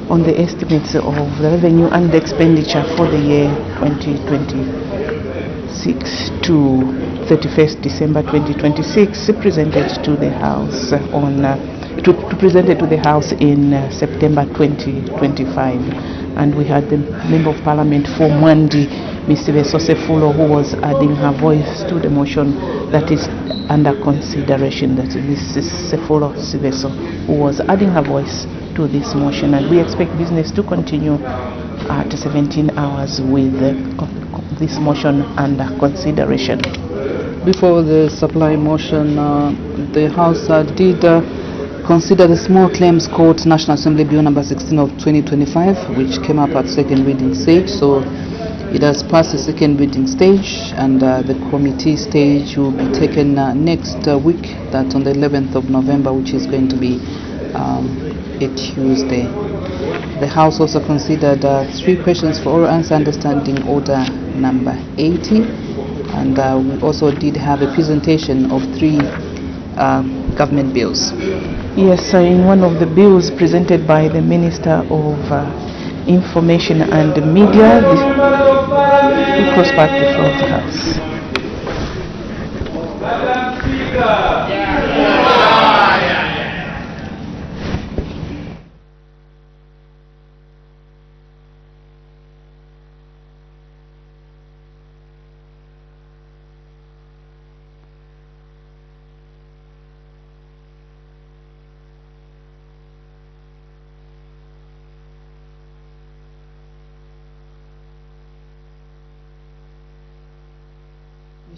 on the estimates of the revenue and the expenditure for the year 2026 to 31st December 2026, presented to the House presented to the House in September 2025. And we had the Member of Parliament for Mwandi, Ms. Siveso Sefulo, who was adding her voice to the motion that is under consideration. That is Ms. Sefulo Siveso, who was adding her voice to this motion. And we expect business to continue at 17 hours with this motion under consideration. Before the supply motion, the House did consider the Small Claims Court National Assembly Bill number 16 of 2025, which came up at second reading stage. So it has passed the second reading stage, and the committee stage will be taken next week, that's on the 11th of November, which is going to be a Tuesday. The House also considered 3 questions for oral answer understanding order number 80, and we also did have a presentation of 3 government bills. Yes, in one of the bills presented by the Minister of Information and Media, we cross back the floor of the House.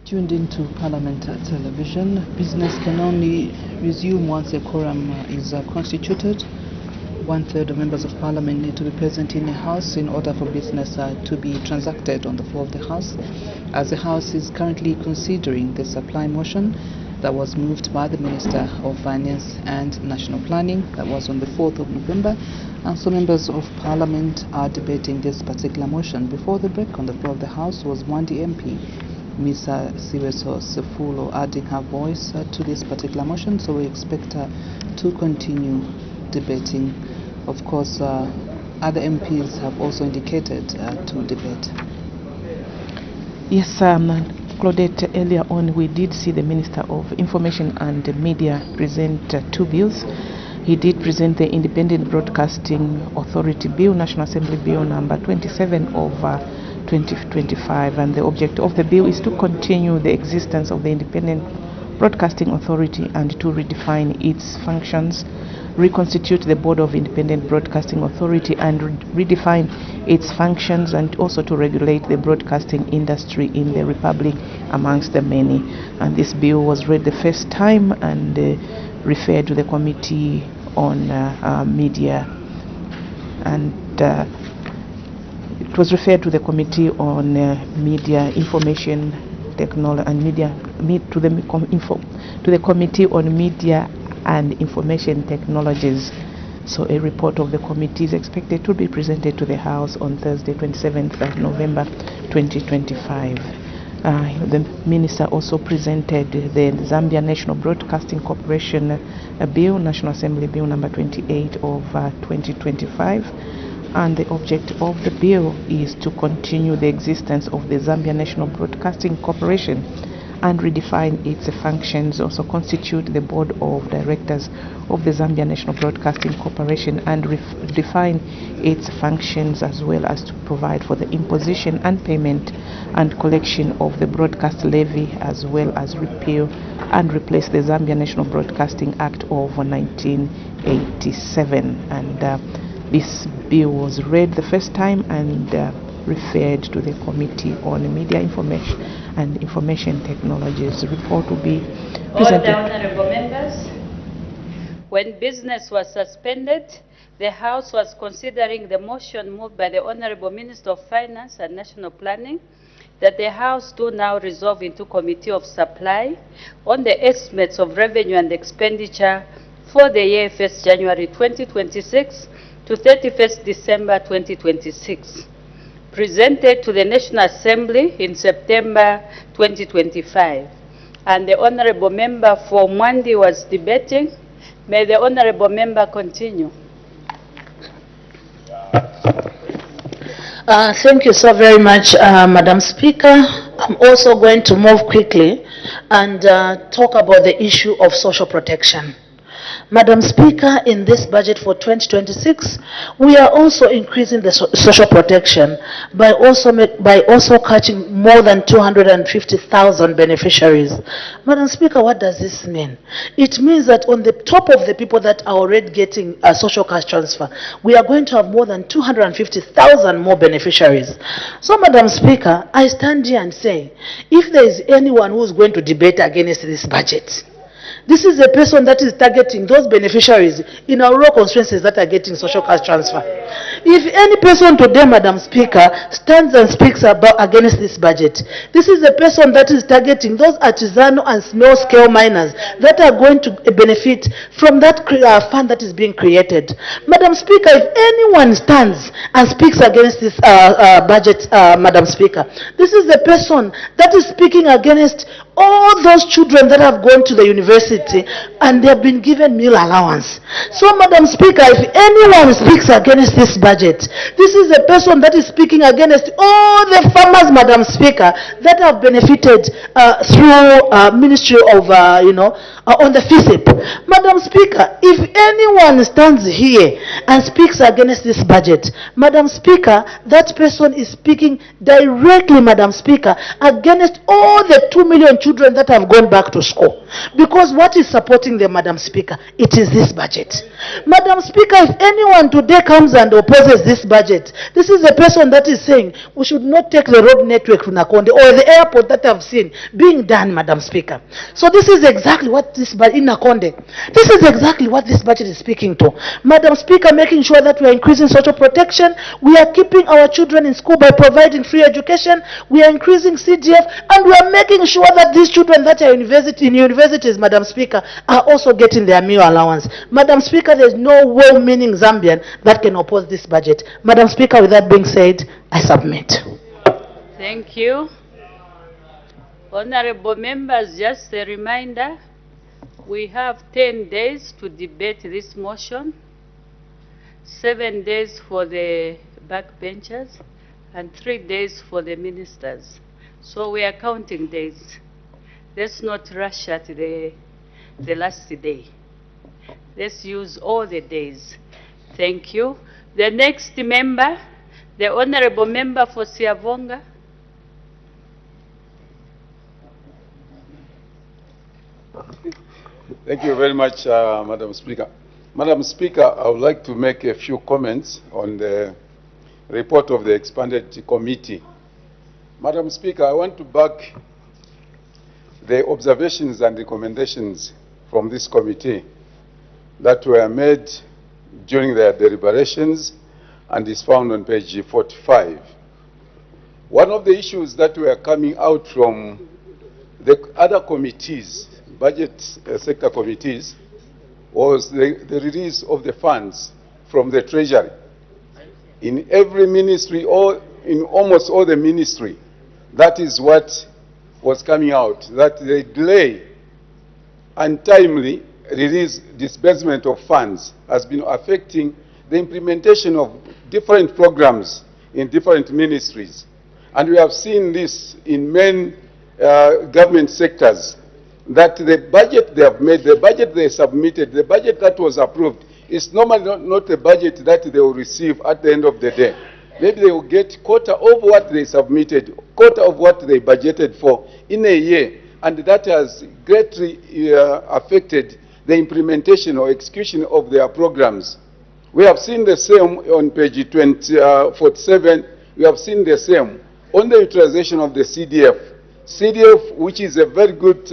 Tuned into Parliamentary television. Business can only resume once a quorum is constituted. 1/3 of members of Parliament need to be present in the House in order for business to be transacted on the floor of the House. As the House is currently considering the supply motion that was moved by the Minister of Finance and National Planning, that was on the 4th of November, and so members of Parliament are debating this particular motion. Before the break, on the floor of the House was Mwandi MP, Ms. Siveso Sefulo, adding her voice to this particular motion, so we expect her to continue debating. Of course, other MPs have also indicated to debate. Yes, Claudette, earlier on we did see the Minister of Information and Media present 2 bills. He did present the Independent Broadcasting Authority Bill, National Assembly Bill number 27 of 2025, and the object of the bill is to continue the existence of the Independent Broadcasting Authority and to redefine its functions, reconstitute the Board of Independent Broadcasting Authority and redefine its functions, and also to regulate the broadcasting industry in the Republic amongst the many. And this bill was read the first time and referred to the Committee on Media, and it was referred to the Committee on Media, Information Technology and to the Committee on Media and Information Technologies. So a report of the committee is expected to be presented to the House on Thursday, 27th of November 2025. The Minister also presented the Zambia National Broadcasting Corporation Bill, National Assembly Bill number 28 of 2025. And the object of the bill is to continue the existence of the Zambia National Broadcasting Corporation and redefine its functions, also constitute the Board of Directors of the Zambia National Broadcasting Corporation and define its functions, as well as to provide for the imposition and payment and collection of the broadcast levy, as well as repeal and replace the Zambia National Broadcasting Act of 1987. And this bill was read the first time and referred to the Committee on Media, Information and Information Technologies. The report will be presented. Order, honorable members. When business was suspended, the House was considering the motion moved by the Honorable Minister of Finance and National Planning that the House do now resolve into Committee of Supply on the estimates of revenue and expenditure for the year 1st January 2026 to 31st December 2026, presented to the National Assembly in September 2025. And the Honorable Member for Mwandi was debating. May the Honorable Member continue. Thank you so very much, Madam Speaker. I'm also going to move quickly and talk about the issue of social protection. Madam Speaker, in this budget for 2026, we are also increasing the social protection by also catching more than 250,000 beneficiaries. Madam Speaker, what does this mean? It means that on the top of the people that are already getting a social cash transfer, we are going to have more than 250,000 more beneficiaries. So, Madam Speaker, I stand here and say, if there is anyone who is going to debate against this budget, this is a person that is targeting those beneficiaries in our rural constituencies that are getting social cash transfer. If any person today, Madam Speaker, stands and speaks against this budget, this is a person that is targeting those artisanal and small-scale miners that are going to benefit from that fund that is being created. Madam Speaker, if anyone stands and speaks against this budget, Madam Speaker, this is the person that is speaking against all those children that have gone to the university and they have been given meal allowance. So, Madam Speaker, if anyone speaks against this budget, this is a person that is speaking against all the farmers, Madam Speaker, that have benefited through Ministry of, on the FISIP. Madam Speaker, if anyone stands here and speaks against this budget, Madam Speaker, that person is speaking directly, Madam Speaker, against all the 2 million children that have gone back to school. Because what is supporting them, Madam Speaker? It is this budget. Madam Speaker, if anyone today comes and opposes this budget, this is a person that is saying we should not take the road network to Nakonde or the airport that I've seen being done, Madam Speaker. So this is exactly what this budget in Nakonde, this is exactly what this budget is speaking to. Madam Speaker, making sure that we are increasing social protection, we are keeping our children in school by providing free education, we are increasing CDF, and we are making sure that these children that are in universities, Madam Speaker, are also getting their meal allowance. Madam Speaker, there is no well-meaning Zambian that can oppose this budget. Madam Speaker, with that being said, I submit. Thank you. Honorable members, just a reminder, we have 10 days to debate this motion, 7 days for the backbenchers, and 3 days for the ministers. So we are counting days. Let's not rush at the last day. Let's use all the days. Thank you. The next member, the Honorable Member for Siavonga. Thank you very much, Madam Speaker. Madam Speaker, I would like to make a few comments on the report of the expanded committee. Madam Speaker, I want to back the observations and recommendations from this committee that were made during their deliberations and is found on page 45. One of the issues that were coming out from the other committees, budget sector committees, was the release of the funds from the Treasury. In every ministry, or in almost all the ministry, that is what was coming out, that the delay and timely release disbursement of funds has been affecting the implementation of different programs in different ministries. And we have seen this in many government sectors, that the budget they have made, the budget they submitted, the budget that was approved is normally not a budget that they will receive at the end of the day. Maybe they will get quarter of what they submitted, quarter of what they budgeted for in a year, and that has greatly affected the implementation or execution of their programs. We have seen the same on page 47, we have seen the same on the utilization of the CDF. CDF, which is a very good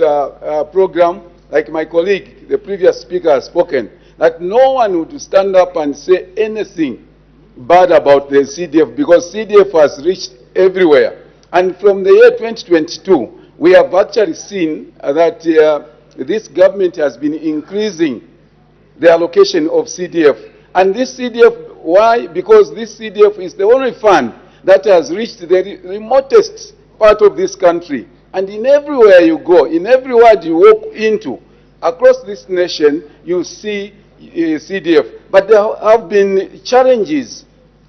program, like my colleague, the previous speaker, has spoken, that no one would stand up and say anything bad about the CDF, because CDF has reached everywhere. And from the year 2022, we have actually seen that this government has been increasing the allocation of CDF. And this CDF, why? Because this CDF is the only fund that has reached the remotest part of this country. And in everywhere you go, in every ward you walk into, across this nation, you see CDF. But there have been challenges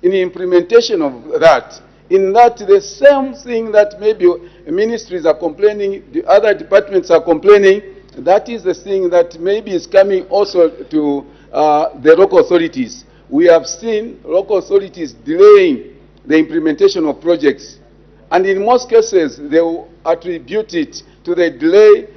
in implementation of that, in that the same thing that maybe ministries are complaining, the other departments are complaining, that is the thing that maybe is coming also to the local authorities. We have seen local authorities delaying the implementation of projects. And in most cases, they will attribute it to the delay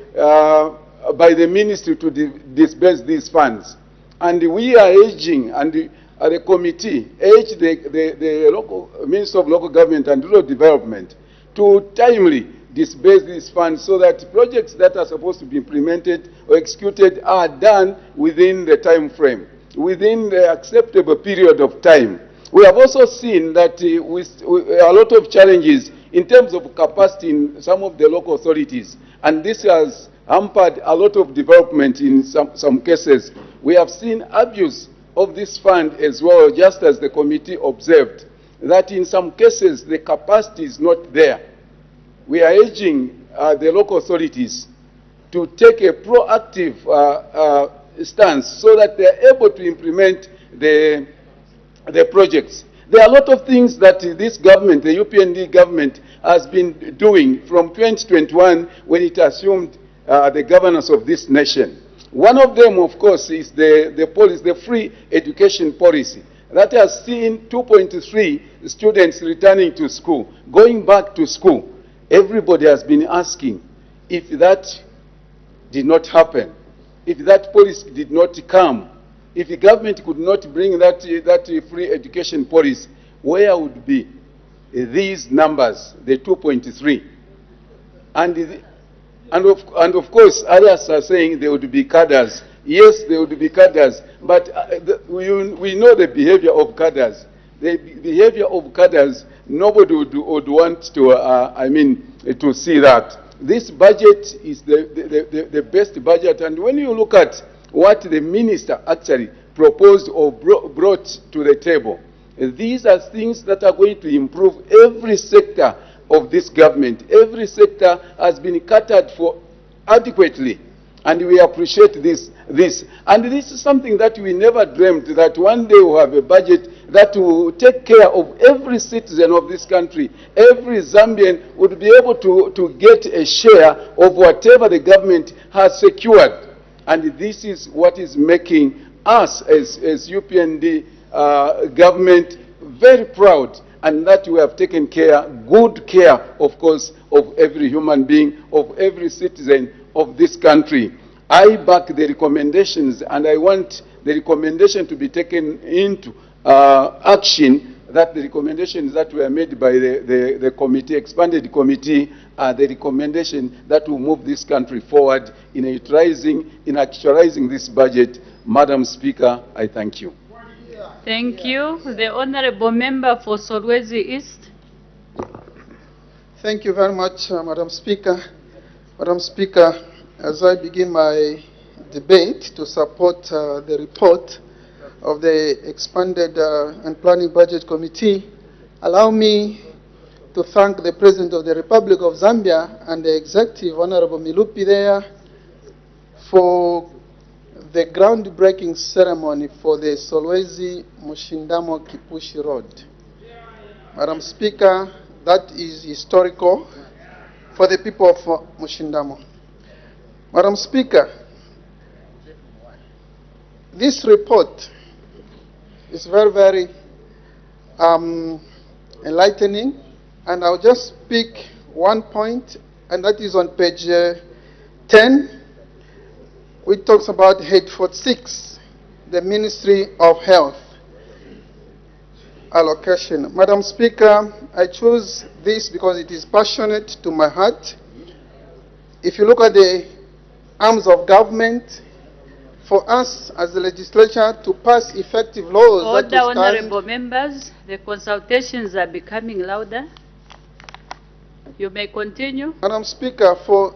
by the ministry to disburse these funds. And we are urging, and the committee urge the local Minister of Local Government and Rural Development to timely disburse these funds so that projects that are supposed to be implemented or executed are done within the time frame, within the acceptable period of time. We have also seen that with a lot of challenges in terms of capacity in some of the local authorities, and this has hampered a lot of development in some cases. We have seen abuse of this fund as well, just as the committee observed, that in some cases the capacity is not there. We are urging the local authorities to take a proactive stance so that they are able to implement the projects. There are a lot of things that this government, the UPND government, has been doing from 2021 when it assumed the governance of this nation. One of them, of course, is the free education policy that has seen 2.3 students returning to school, going back to school. Everybody has been asking if that did not happen, if that policy did not come, if the government could not bring that free education policy, where would be these numbers, the 2.3? And of course, others are saying there would be cadres. Yes, there would be cadres, but we know the behavior of cadres. The behavior of cadres, nobody would want to, to see that. This budget is the best budget, and when you look at what the minister actually proposed or brought to the table, these are things that are going to improve every sector of this government. Every sector has been catered for adequately, and we appreciate this. And this is something that we never dreamed, that one day we'll have a budget that will take care of every citizen of this country. Every Zambian would be able to get a share of whatever the government has secured. And this is what is making us as UPND government very proud, and that we have taken good care, of course, of every human being, of every citizen of this country. I back the recommendations, and I want the recommendation to be taken into action, that the recommendations that were made by the committee, expanded committee, are the recommendation that will move this country forward in actualizing this budget. Madam Speaker, I thank you. Thank you. The Honorable Member for Solwezi East. Thank you very much, Madam Speaker. Madam Speaker, as I begin my debate to support the report of the Expanded and Planning Budget Committee, allow me to thank the President of the Republic of Zambia and the Executive, Honorable Milupi there, for the groundbreaking ceremony for the Solwezi Mushindamo Kipushi Road. Madam Speaker, that is historical for the people of Mushindamo. Madam Speaker, this report is very, very enlightening, and I'll just pick one point, and that is on page 10, which talks about Head 46, the Ministry of Health allocation. Madam Speaker, I chose this because it is passionate to my heart. If you look at the arms of government, for us as the legislature to pass effective laws Order, that will stand... honorable members, the consultations are becoming louder. You may continue. Madam Speaker, for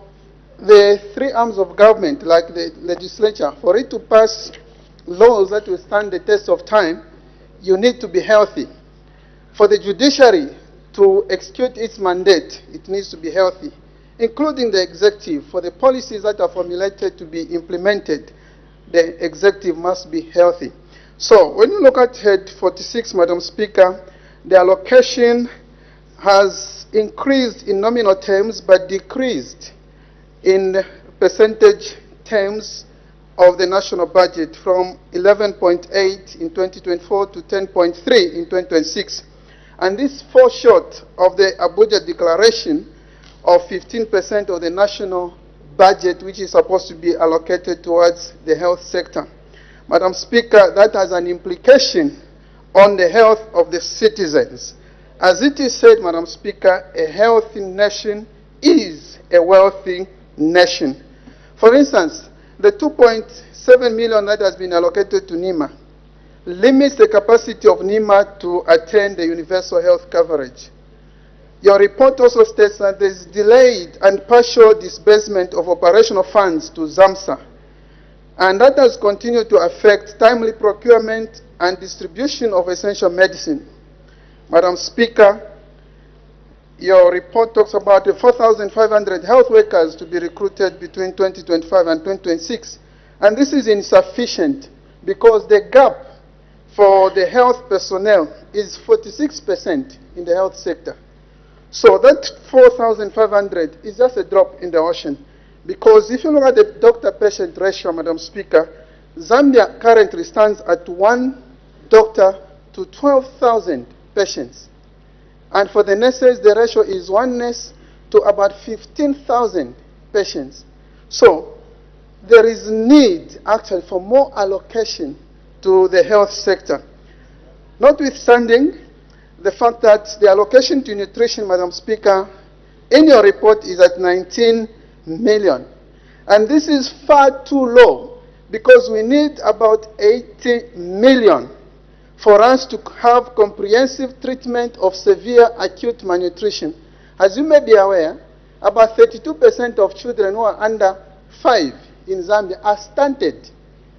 the three arms of government, like the legislature, for it to pass laws that will stand the test of time, you need to be healthy. For the judiciary to execute its mandate, it needs to be healthy, including the executive. For the policies that are formulated to be implemented, the executive must be healthy. So when you look at head 46, Madam Speaker, the allocation has increased in nominal terms but decreased in percentage terms of the national budget from 11.8 in 2024 to 10.3 in 2026. And this falls short of the Abuja Declaration of 15% of the national budget, which is supposed to be allocated towards the health sector. Madam Speaker, that has an implication on the health of the citizens. As it is said, Madam Speaker, a healthy nation is a wealthy nation. For instance, the 2.7 million that has been allocated to NEMA limits the capacity of NEMA to attain the universal health coverage. Your report also states that there is delayed and partial disbursement of operational funds to ZAMSA, and that has continued to affect timely procurement and distribution of essential medicine. Madam Speaker, your report talks about the 4,500 health workers to be recruited between 2025 and 2026. And this is insufficient because the gap for the health personnel is 46% in the health sector. So that 4,500 is just a drop in the ocean. Because if you look at the doctor-patient ratio, Madam Speaker, Zambia currently stands at 1 doctor to 12,000 patients. And for the nurses, the ratio is 1 nurse to about 15,000 patients. So there is need actually for more allocation to the health sector. Notwithstanding the fact that the allocation to nutrition, Madam Speaker, in your report is at 19 million. And this is far too low because we need about 80 million for us to have comprehensive treatment of severe acute malnutrition. As you may be aware, about 32% of children who are under 5 in Zambia are stunted.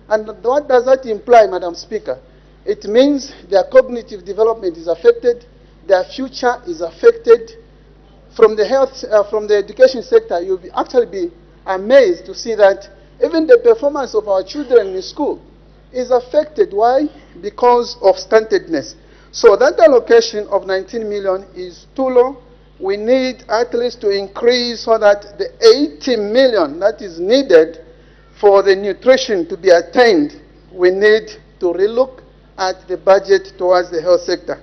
And what does that imply, Madam Speaker? It means their cognitive development is affected, their future is affected. From the health, from the education sector, you'll actually be amazed to see that even the performance of our children in school is affected. Why? Because of stuntedness. So that allocation of 19 million is too low. We need at least to increase so that the 80 million that is needed for the nutrition to be attained, we need to relook at the budget towards the health sector.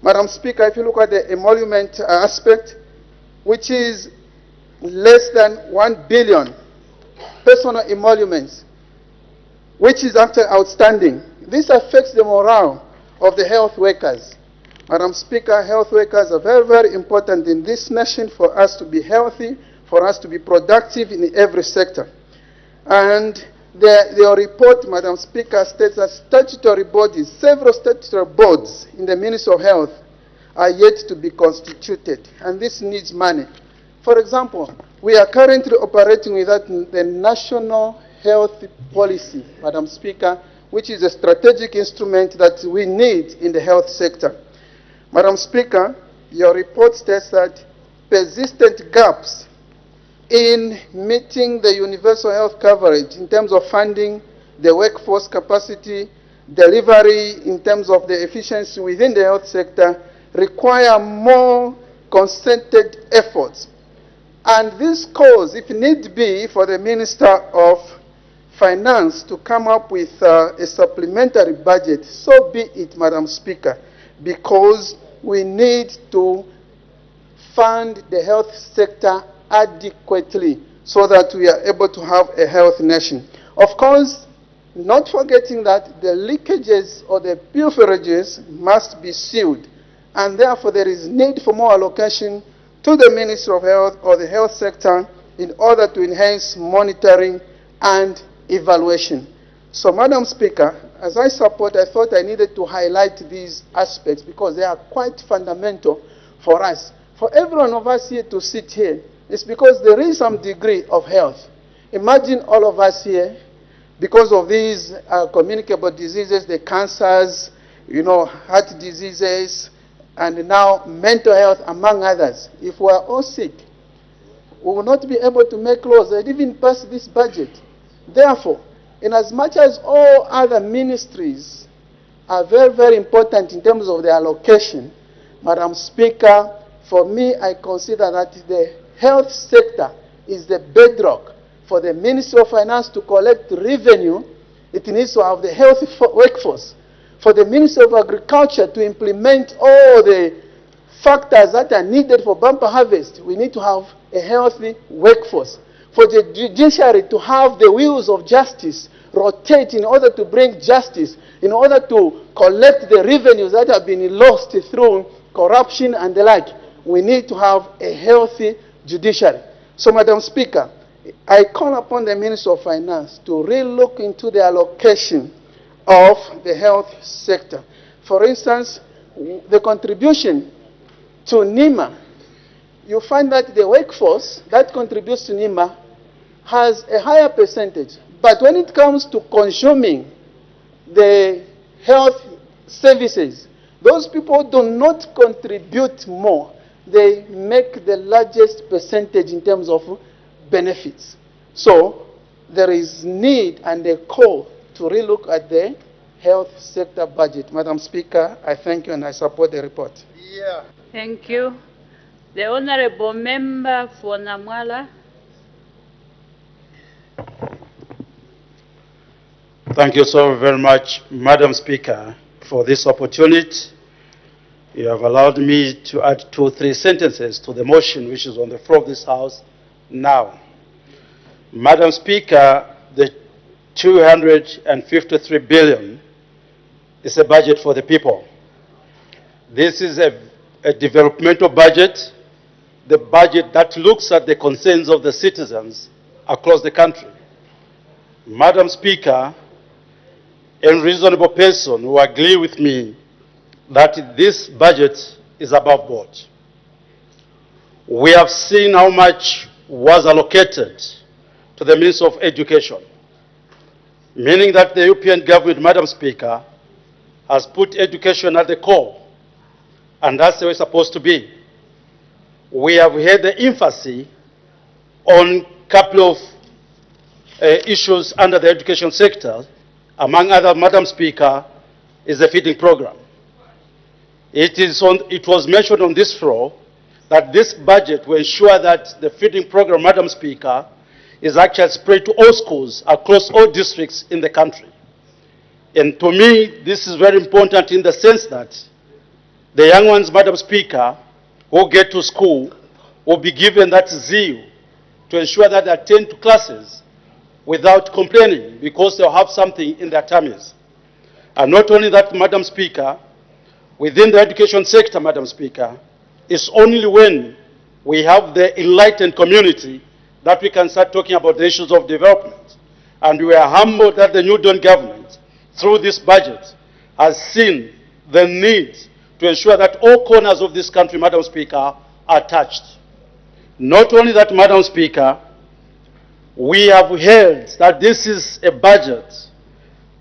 Madam Speaker, if you look at the emolument aspect, which is less than 1 billion personal emoluments, which is actually outstanding. This affects the morale of the health workers. Madam Speaker, health workers are very, very important in this nation for us to be healthy, for us to be productive in every sector. And your report, Madam Speaker, states that statutory bodies, several statutory boards in the Ministry of Health are yet to be constituted, and this needs money. For example, we are currently operating without the National Health Policy, Madam Speaker, which is a strategic instrument that we need in the health sector. Madam Speaker, your report states that persistent gaps in meeting the universal health coverage in terms of funding, the workforce capacity, delivery in terms of the efficiency within the health sector require more concerted efforts. And this calls, if need be, for the Minister of Finance to come up with a supplementary budget. So be it, Madam Speaker, because we need to fund the health sector adequately so that we are able to have a healthy nation. Of course, not forgetting that the leakages or the pilferages must be sealed, and therefore there is need for more allocation to the Ministry of Health or the health sector in order to enhance monitoring and evaluation. So, Madam Speaker, as I thought I needed to highlight these aspects because they are quite fundamental for us. For every one of us here to sit here, it's because there is some degree of health. Imagine all of us here, because of these communicable diseases, the cancers, heart diseases, and now mental health, among others. If we are all sick, we will not be able to make laws that even pass this budget. Therefore, in as much as all other ministries are very, very important in terms of the allocation. Madam Speaker, for me, I consider that the health sector is the bedrock for the Ministry of Finance to collect revenue. It needs to have the healthy workforce. For the Ministry of Agriculture to implement all the factors that are needed for bumper harvest, we need to have a healthy workforce. For the judiciary to have the wheels of justice rotate in order to bring justice, in order to collect the revenues that have been lost through corruption and the like, we need to have a healthy judiciary. So, Madam Speaker, I call upon the Minister of Finance to re-look into the allocation of the health sector. For instance, the contribution to NEMA, you find that the workforce that contributes to NEMA has a higher percentage. But when it comes to consuming the health services, those people do not contribute more. They make the largest percentage in terms of benefits. So there is need and a call to relook at the health sector budget. Madam Speaker, I thank you and I support the report. Thank you. The Honorable Member for Namwala. Thank you so very much, Madam Speaker, for this opportunity. You have allowed me to add 2 or 3 sentences to the motion which is on the floor of this House now. Madam Speaker, the 253 billion is a budget for the people. This is a developmental budget, the budget that looks at the concerns of the citizens across the country. Madam Speaker, a reasonable person will agree with me that this budget is above board. We have seen how much was allocated to the Ministry of Education, meaning that the European government, Madam Speaker, has put education at the core, and that's the way it's supposed to be. We have had the emphasis on a couple of issues under the education sector. Among other, Madam Speaker, is the feeding program. It was mentioned on this floor that this budget will ensure that the feeding program, Madam Speaker, is actually spread to all schools across all districts in the country. And to me, this is very important in the sense that the young ones, Madam Speaker, who get to school will be given that zeal to ensure that they attend to classes without complaining because they'll have something in their tummies. And not only that, Madam Speaker, within the education sector, Madam Speaker, it's only when we have the enlightened community that we can start talking about the issues of development. And we are humbled that the New Dawn government, through this budget, has seen the need to ensure that all corners of this country, Madam Speaker, are touched. Not only that, Madam Speaker, we have heard that this is a budget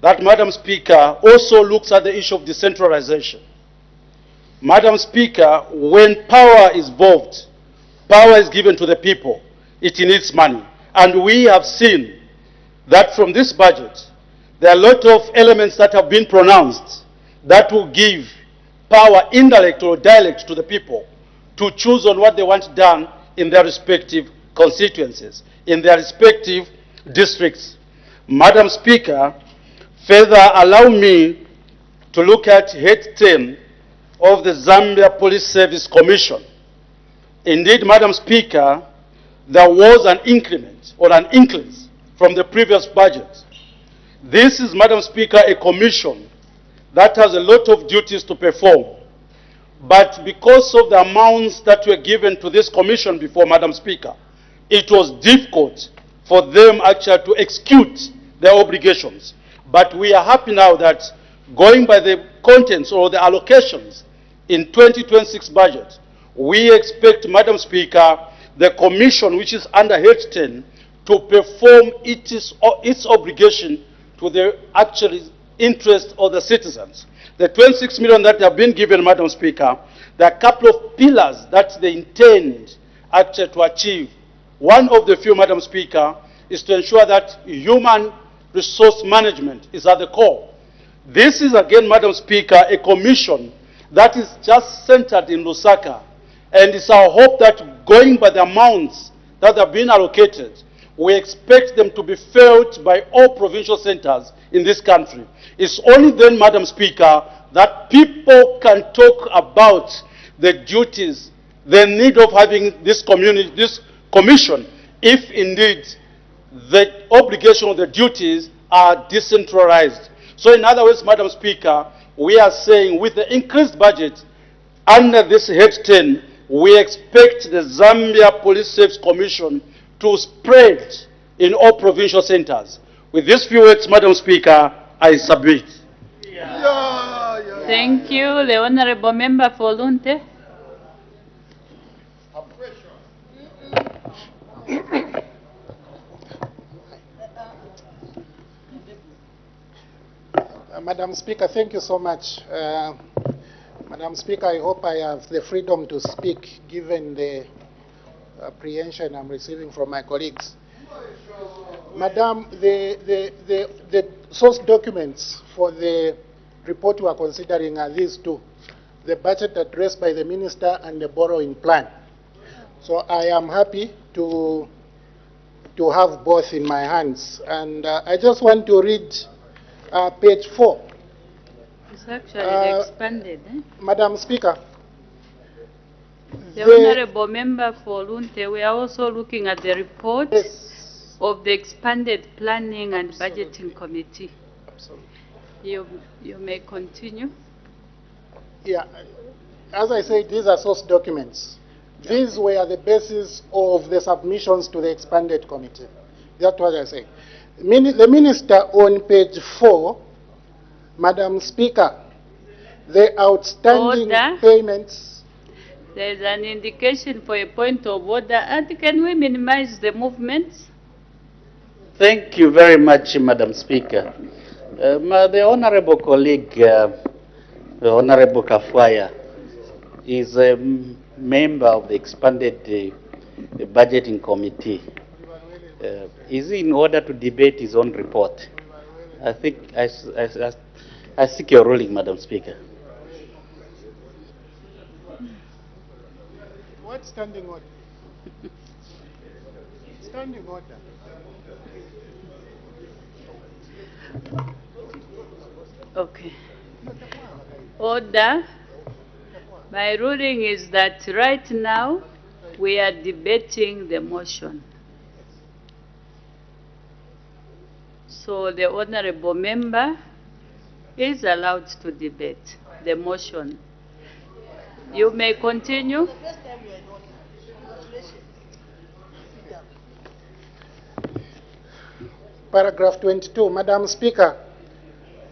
that, Madam Speaker, also looks at the issue of decentralization. Madam Speaker, when power is involved, power is given to the people. It needs money. And we have seen that from this budget, there are a lot of elements that have been pronounced that will give power, indirect or direct, to the people to choose on what they want done in their respective constituencies, in their respective districts. Madam Speaker, further allow me to look at Head 10 of the Zambia Police Service Commission. Indeed, Madam Speaker, there was an increment or an increase from the previous budget. This is, Madam Speaker, a commission that has a lot of duties to perform. But because of the amounts that were given to this commission before, Madam Speaker, it was difficult for them actually to execute their obligations. But we are happy now that, going by the contents or the allocations in 2026 budget, we expect, Madam Speaker, the commission, which is under Head 10, to perform its obligation to the actual interest of the citizens. The 26 million that have been given, Madam Speaker, there are a couple of pillars that they intend actually to achieve. One of the few, Madam Speaker, is to ensure that human resource management is at the core. This is again, Madam Speaker, a commission that is just centered in Lusaka. And it's our hope that going by the amounts that have been allocated, we expect them to be felt by all provincial centers in this country. It's only then, Madam Speaker, that people can talk about the duties, the need of having this commission, if indeed the obligation of the duties are decentralized. So in other words, Madam Speaker, we are saying with the increased budget under this head 10, we expect the Zambia Police Service Commission to spread in all provincial centers. With these few words, Madam Speaker, I submit. Thank you. The Honorable Member for Lunte. Madam Speaker, thank you so much. Madam Speaker, I hope I have the freedom to speak given the apprehension I'm receiving from my colleagues. Madam, the source documents for the report we are considering are these two: the budget addressed by the Minister and the borrowing plan. So I am happy to have both in my hands. And I just want to read page 4. It's actually expanded. Madam Speaker. The Honorable Member for Lunte, we are also looking at the report of the expanded Planning and Budgeting Committee. Absolutely. You may continue. Yeah, as I said, these are source documents. These were the basis of the submissions to the expanded committee. That's what I say. The Minister on page 4, Madam Speaker, the outstanding payments. There is an indication for a point of order. And can we minimize the movements? Thank you very much, Madam Speaker. The honorable colleague, Honorable Kafwaya, is a member of the expanded budgeting committee. Is he in order to debate his own report? I think I seek your ruling, Madam Speaker. What standing order? Standing order. Okay. Order. My ruling is that right now we are debating the motion. So the honorable member is allowed to debate the motion. You may continue. Paragraph 22, Madam Speaker,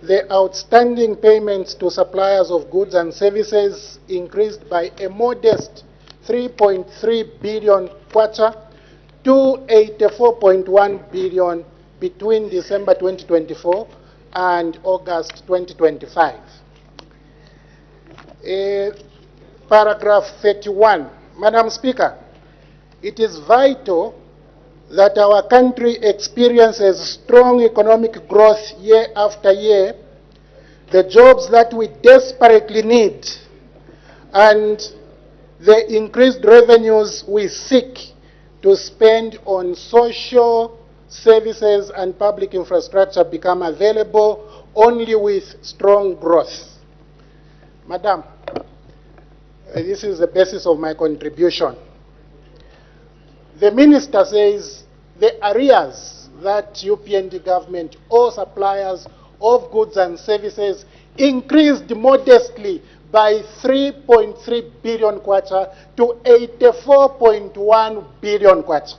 the outstanding payments to suppliers of goods and services increased by a modest 3.3 billion kwacha to 84.1 billion between December 2024 and August 2025. Paragraph 31, Madam Speaker, it is vital that our country experiences strong economic growth year after year, the jobs that we desperately need, and the increased revenues we seek to spend on social services and public infrastructure become available only with strong growth. Madam, this is the basis of my contribution. The Minister says the arrears that UPND government or suppliers of goods and services increased modestly by 3.3 billion kwacha to 84.1 billion kwacha.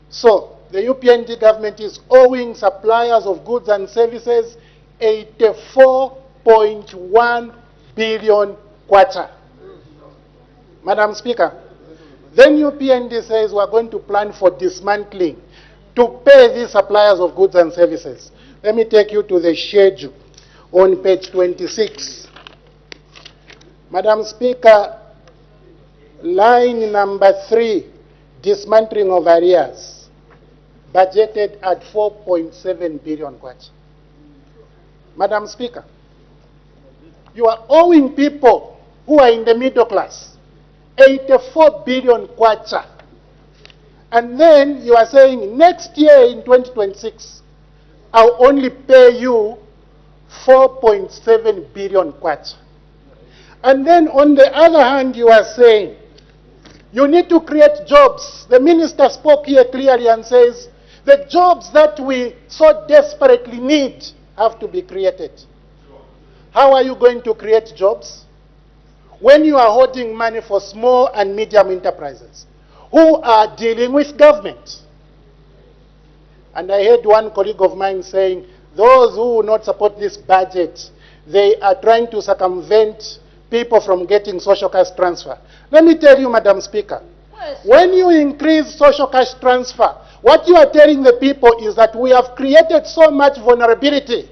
So the UPND government is owing suppliers of goods and services 84.1 billion kwacha. Madam Speaker, then UPND says we're going to plan for dismantling to pay these suppliers of goods and services. Let me take you to the schedule on page 26. Madam Speaker, line number 3, dismantling of arrears, budgeted at 4.7 billion kwacha. Madam Speaker, you are owing people who are in the middle class 84 billion kwacha. And then you are saying next year in 2026, I'll only pay you 4.7 billion kwacha. And then on the other hand, you are saying you need to create jobs. The minister spoke here clearly and says the jobs that we so desperately need have to be created. How are you going to create jobs when you are holding money for small and medium enterprises who are dealing with government? And I heard one colleague of mine saying, those who will not support this budget, they are trying to circumvent people from getting social cash transfer. Let me tell you, Madam Speaker, when you increase social cash transfer, what you are telling the people is that we have created so much vulnerability,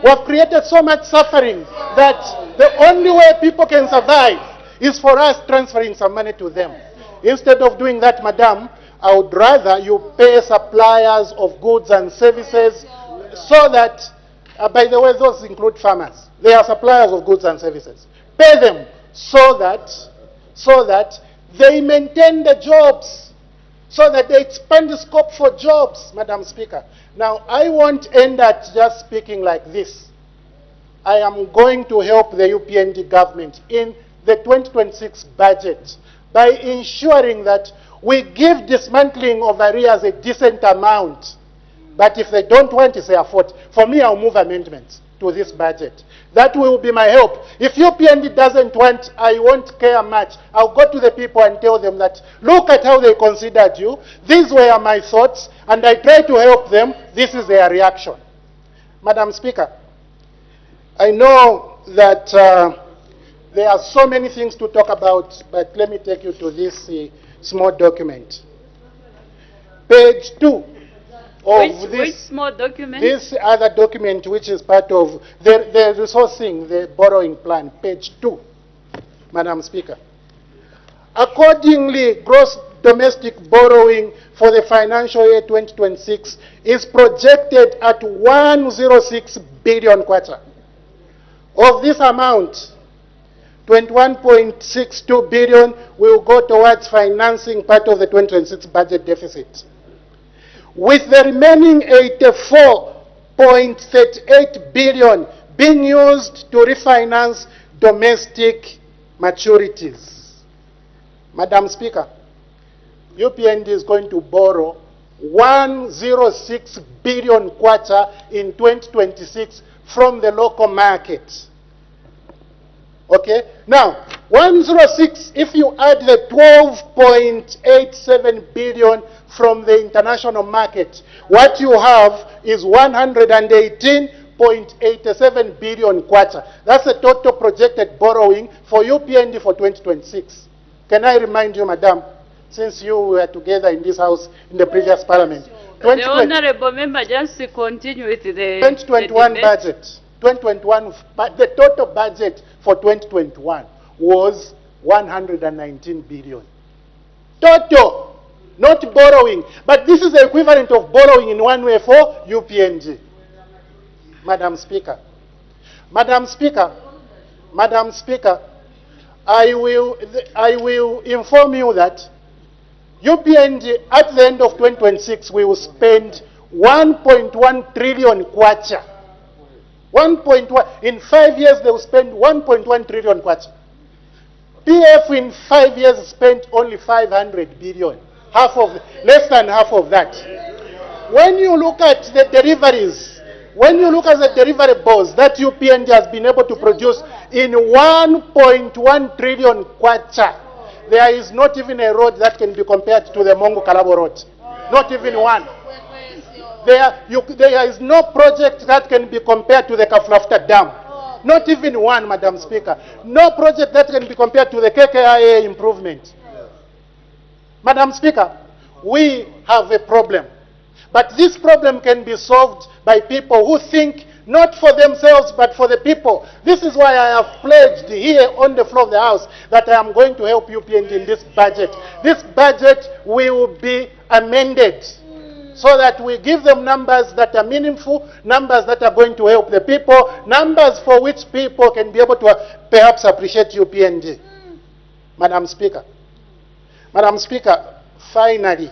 we have created so much suffering that the only way people can survive is for us transferring some money to them. Instead of doing that, Madam, I would rather you pay suppliers of goods and services so that, by the way, those include farmers. They are suppliers of goods and services. Pay them so that they maintain the jobs, so that they expand the scope for jobs, Madam Speaker. Now, I won't end at just speaking like this. I am going to help the UPND government in the 2026 budget by ensuring that we give dismantling of arrears a decent amount. But if they don't want, it's their fault. For me, I'll move amendments to this budget. That will be my help. If UPND doesn't want, I won't care much. I'll go to the people and tell them that, look at how they considered you. These were my thoughts, and I try to help them. This is their reaction. Madam Speaker, I know that there are so many things to talk about, but let me take you to this small document. Page 2. Which small document? This other document, which is part of the resourcing, the borrowing plan, page 2, Madam Speaker. Accordingly, gross domestic borrowing for the financial year 2026 is projected at 106 billion kwacha. Of this amount, 21.62 billion will go towards financing part of the 2026 budget deficit, with the remaining 84.38 billion being used to refinance domestic maturities. Madam Speaker, UPND is going to borrow 106 billion kwacha in 2026 from the local market. Okay? Now, 106, if you add the 12.87 billion from the international market, what you have is 118.87 billion kwacha. That's the total projected borrowing for UPND for 2026. Can I remind you, Madam, since you were together in this house in the previous parliament? The honorable member, just to continue with the 2021 budget. 2021, the total budget for 2021 was 119 billion. Total, not borrowing. But this is the equivalent of borrowing in one way for UPNG. Madam Speaker. Madam Speaker. Madam Speaker, I will inform you that UPNG at the end of 2026 we will spend 1.1 trillion kwacha. 1.1, in 5 years they will spend 1.1 trillion kwacha. PF in 5 years spent only 500 billion, less than half of that. When you look at the deliveries, when you look at the deliverables that UPND has been able to produce in 1.1 trillion kwacha, there is not even a road that can be compared to the Mongo Kalabo road. Not even one. There is no project that can be compared to the Kaflafta Dam. Not even one, Madam Speaker. No project that can be compared to the KKIA improvement. Madam Speaker, we have a problem. But this problem can be solved by people who think not for themselves, but for the people. This is why I have pledged here on the floor of the House that I am going to help UPND in this budget. This budget will be amended so that we give them numbers that are meaningful, numbers that are going to help the people, numbers for which people can be able to perhaps appreciate UPNG. Madam Speaker. Madam Speaker, finally,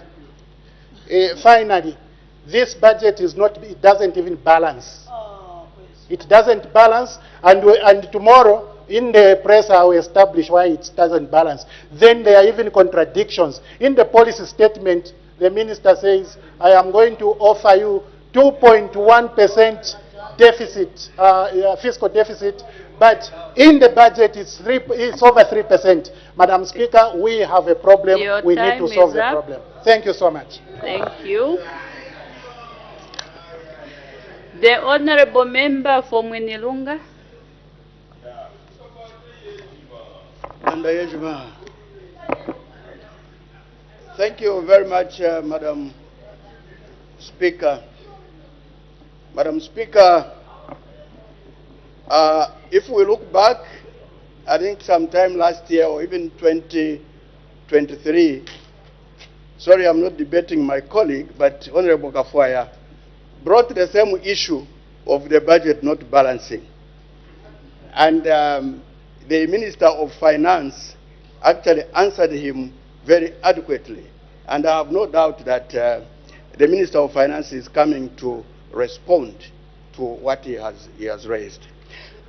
this budget is not, it doesn't even balance. It doesn't balance, and tomorrow in the press I will establish why it doesn't balance. Then there are even contradictions. In the policy statement, the minister says, I am going to offer you 2.1% deficit, fiscal deficit, but in the budget it's over 3%. Madam Speaker, we have a problem. We need to solve the problem. Thank you so much. Thank you. The Honorable Member for Mwinilunga. Thank you very much, Madam Speaker. Madam Speaker, if we look back, I think sometime last year or even 2023, sorry, I'm not debating my colleague, but Honorable Kafwaya brought the same issue of the budget not balancing. And the Minister of Finance actually answered him very adequately. And I have no doubt that the Minister of Finance is coming to respond to what he has raised.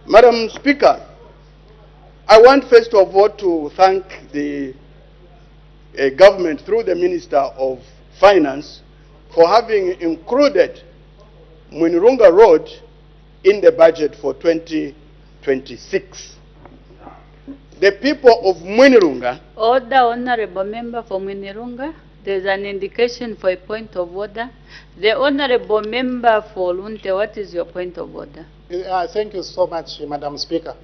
Madam Speaker, I want first of all to thank the government through the Minister of Finance for having included Mwinilunga Road in the budget for 2026. The people of Mwinilunga... Order, Honorable Member for Mwinilunga. There's an indication for a point of order. The Honorable Member for Lunte, what is your point of order? Thank you so much, Madam Speaker.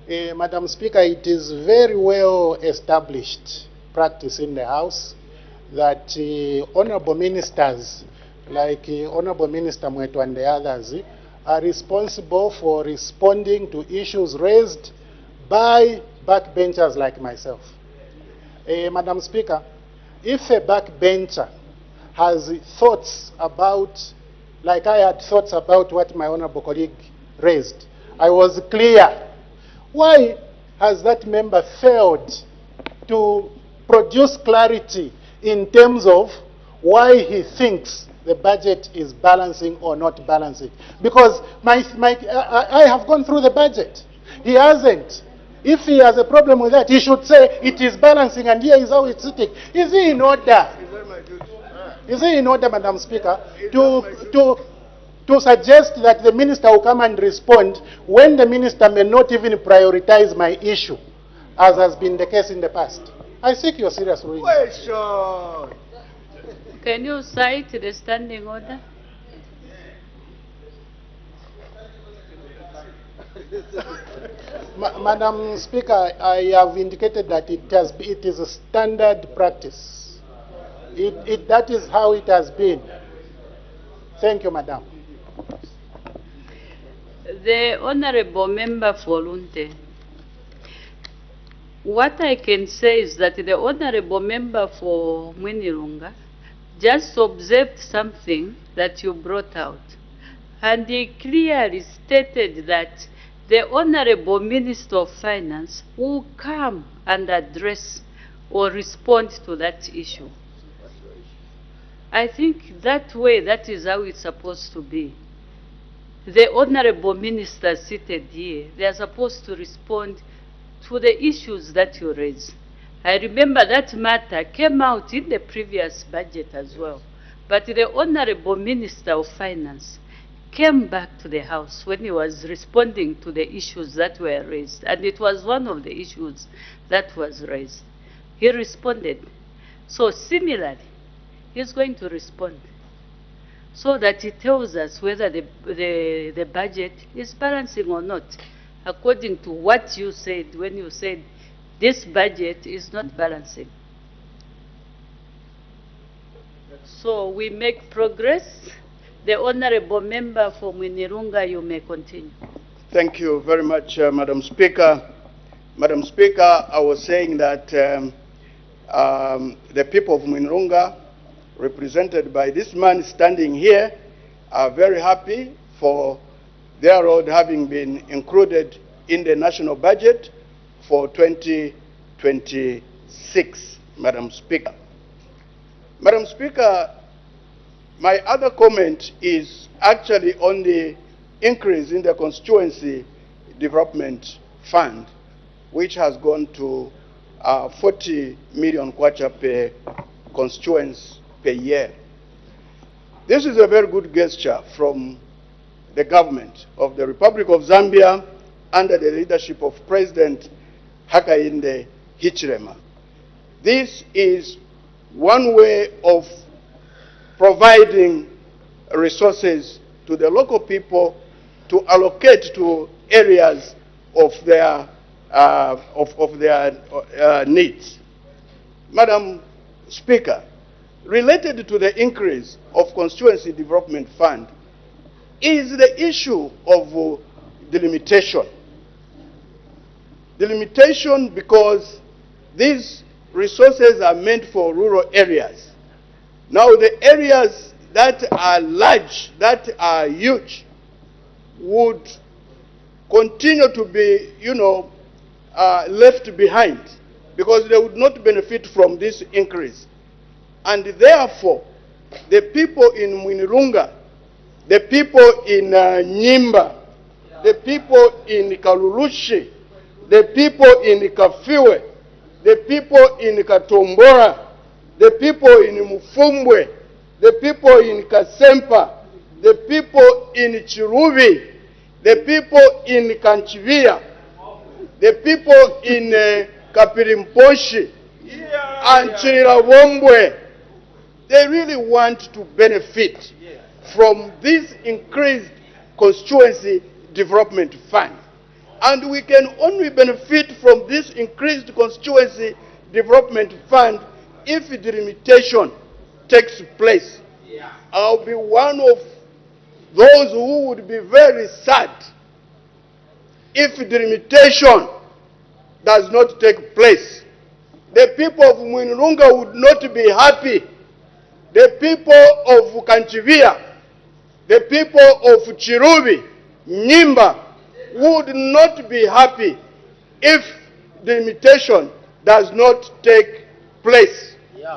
Madam Speaker, it is very well established practice in the House that honorable ministers, like Honorable Minister Mwetu and the others, are responsible for responding to issues raised by backbenchers like myself. Madam Speaker, if a backbencher has thoughts about, like I had thoughts about what my honorable colleague raised, I was clear. Why has that member failed to produce clarity in terms of why he thinks the budget is balancing or not balancing? Because I have gone through the budget. He hasn't. If he has a problem with that, he should say it is balancing and here is how it's sitting. Is he in order? Is he in order, Madam Speaker, to suggest that the minister will come and respond when the minister may not even prioritize my issue, as has been the case in the past? I seek your serious ruling. Can you cite the standing order? Madam Speaker, I have indicated that it is a standard practice. That is how it has been. Thank you, Madam. The Honorable Member for Lunte. What I can say is that the Honorable Member for Mwinilunga just observed something that you brought out. And he clearly stated that the Honorable Minister of Finance will come and address or respond to that issue. I think that way, that is how it's supposed to be. The Honorable Minister seated here, they are supposed to respond to the issues that you raise. I remember that matter came out in the previous budget as well. But the Honorable Minister of Finance came back to the House when he was responding to the issues that were raised. And it was one of the issues that was raised. He responded. So similarly, he's going to respond so that he tells us whether the budget is balancing or not, according to what you said when you said this budget is not balancing. So we make progress. The Honorable Member for Mwinilunga, you may continue. Thank you very much, Madam Speaker. Madam Speaker, I was saying that the people of Mwinilunga represented by this man standing here, are very happy for their road having been included in the national budget for 2026, Madam Speaker. Madam Speaker, my other comment is actually on the increase in the constituency development fund, which has gone to 40 million kwacha per constituency per year. This is a very good gesture from the government of the Republic of Zambia under the leadership of President Hakainde Hichilema. This is one way of providing resources to the local people to allocate to areas of their needs. Madam Speaker, related to the increase of constituency development fund is the issue of delimitation. Delimitation because these resources are meant for rural areas. Now the areas that are large, that are huge, would continue to be, left behind because they would not benefit from this increase. And therefore, the people in Mwinirunga, the people in Nyimba, the people in Kalulushi, the people in Kafiwe, the people in Katombora, the people in Mufumbwe, the people in Kasempa, the people in Chiruvi, the people in Kanchivia, the people in Kapirimposhi, and Chirilawombwe, they really want to benefit from this increased constituency development fund. And we can only benefit from this increased constituency development fund if delimitation takes place. I'll be one of those who would be very sad if delimitation does not take place. The people of Mwinirunga would not be happy. The people of Kanchivia, the people of Chirubi, Nyimba, would not be happy if delimitation does not take place.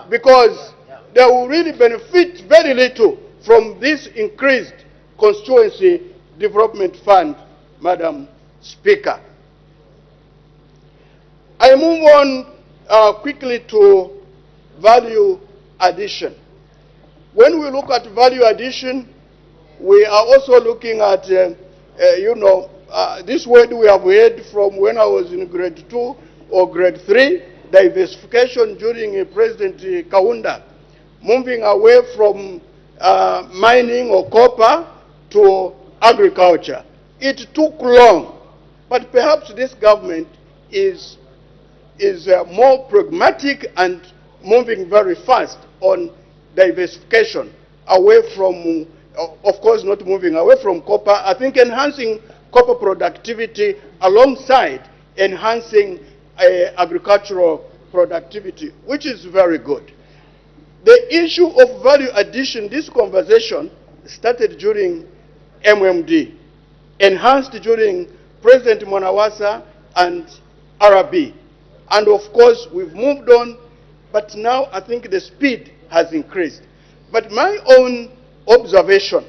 Because they will really benefit very little from this increased constituency development fund, Madam Speaker. I move on quickly to value addition. When we look at value addition, we are also looking at, this word we have heard from when I was in grade 2 or grade 3, diversification during President Kaunda, moving away from mining or copper to agriculture. It took long, but perhaps this government is more pragmatic and moving very fast on diversification away from, of course not moving away from copper, I think enhancing copper productivity alongside enhancing agricultural productivity, which is very good. The issue of value addition, this conversation started during MMD, enhanced during President Mwanawasa and RB. And of course, we've moved on, but now I think the speed has increased. But my own observation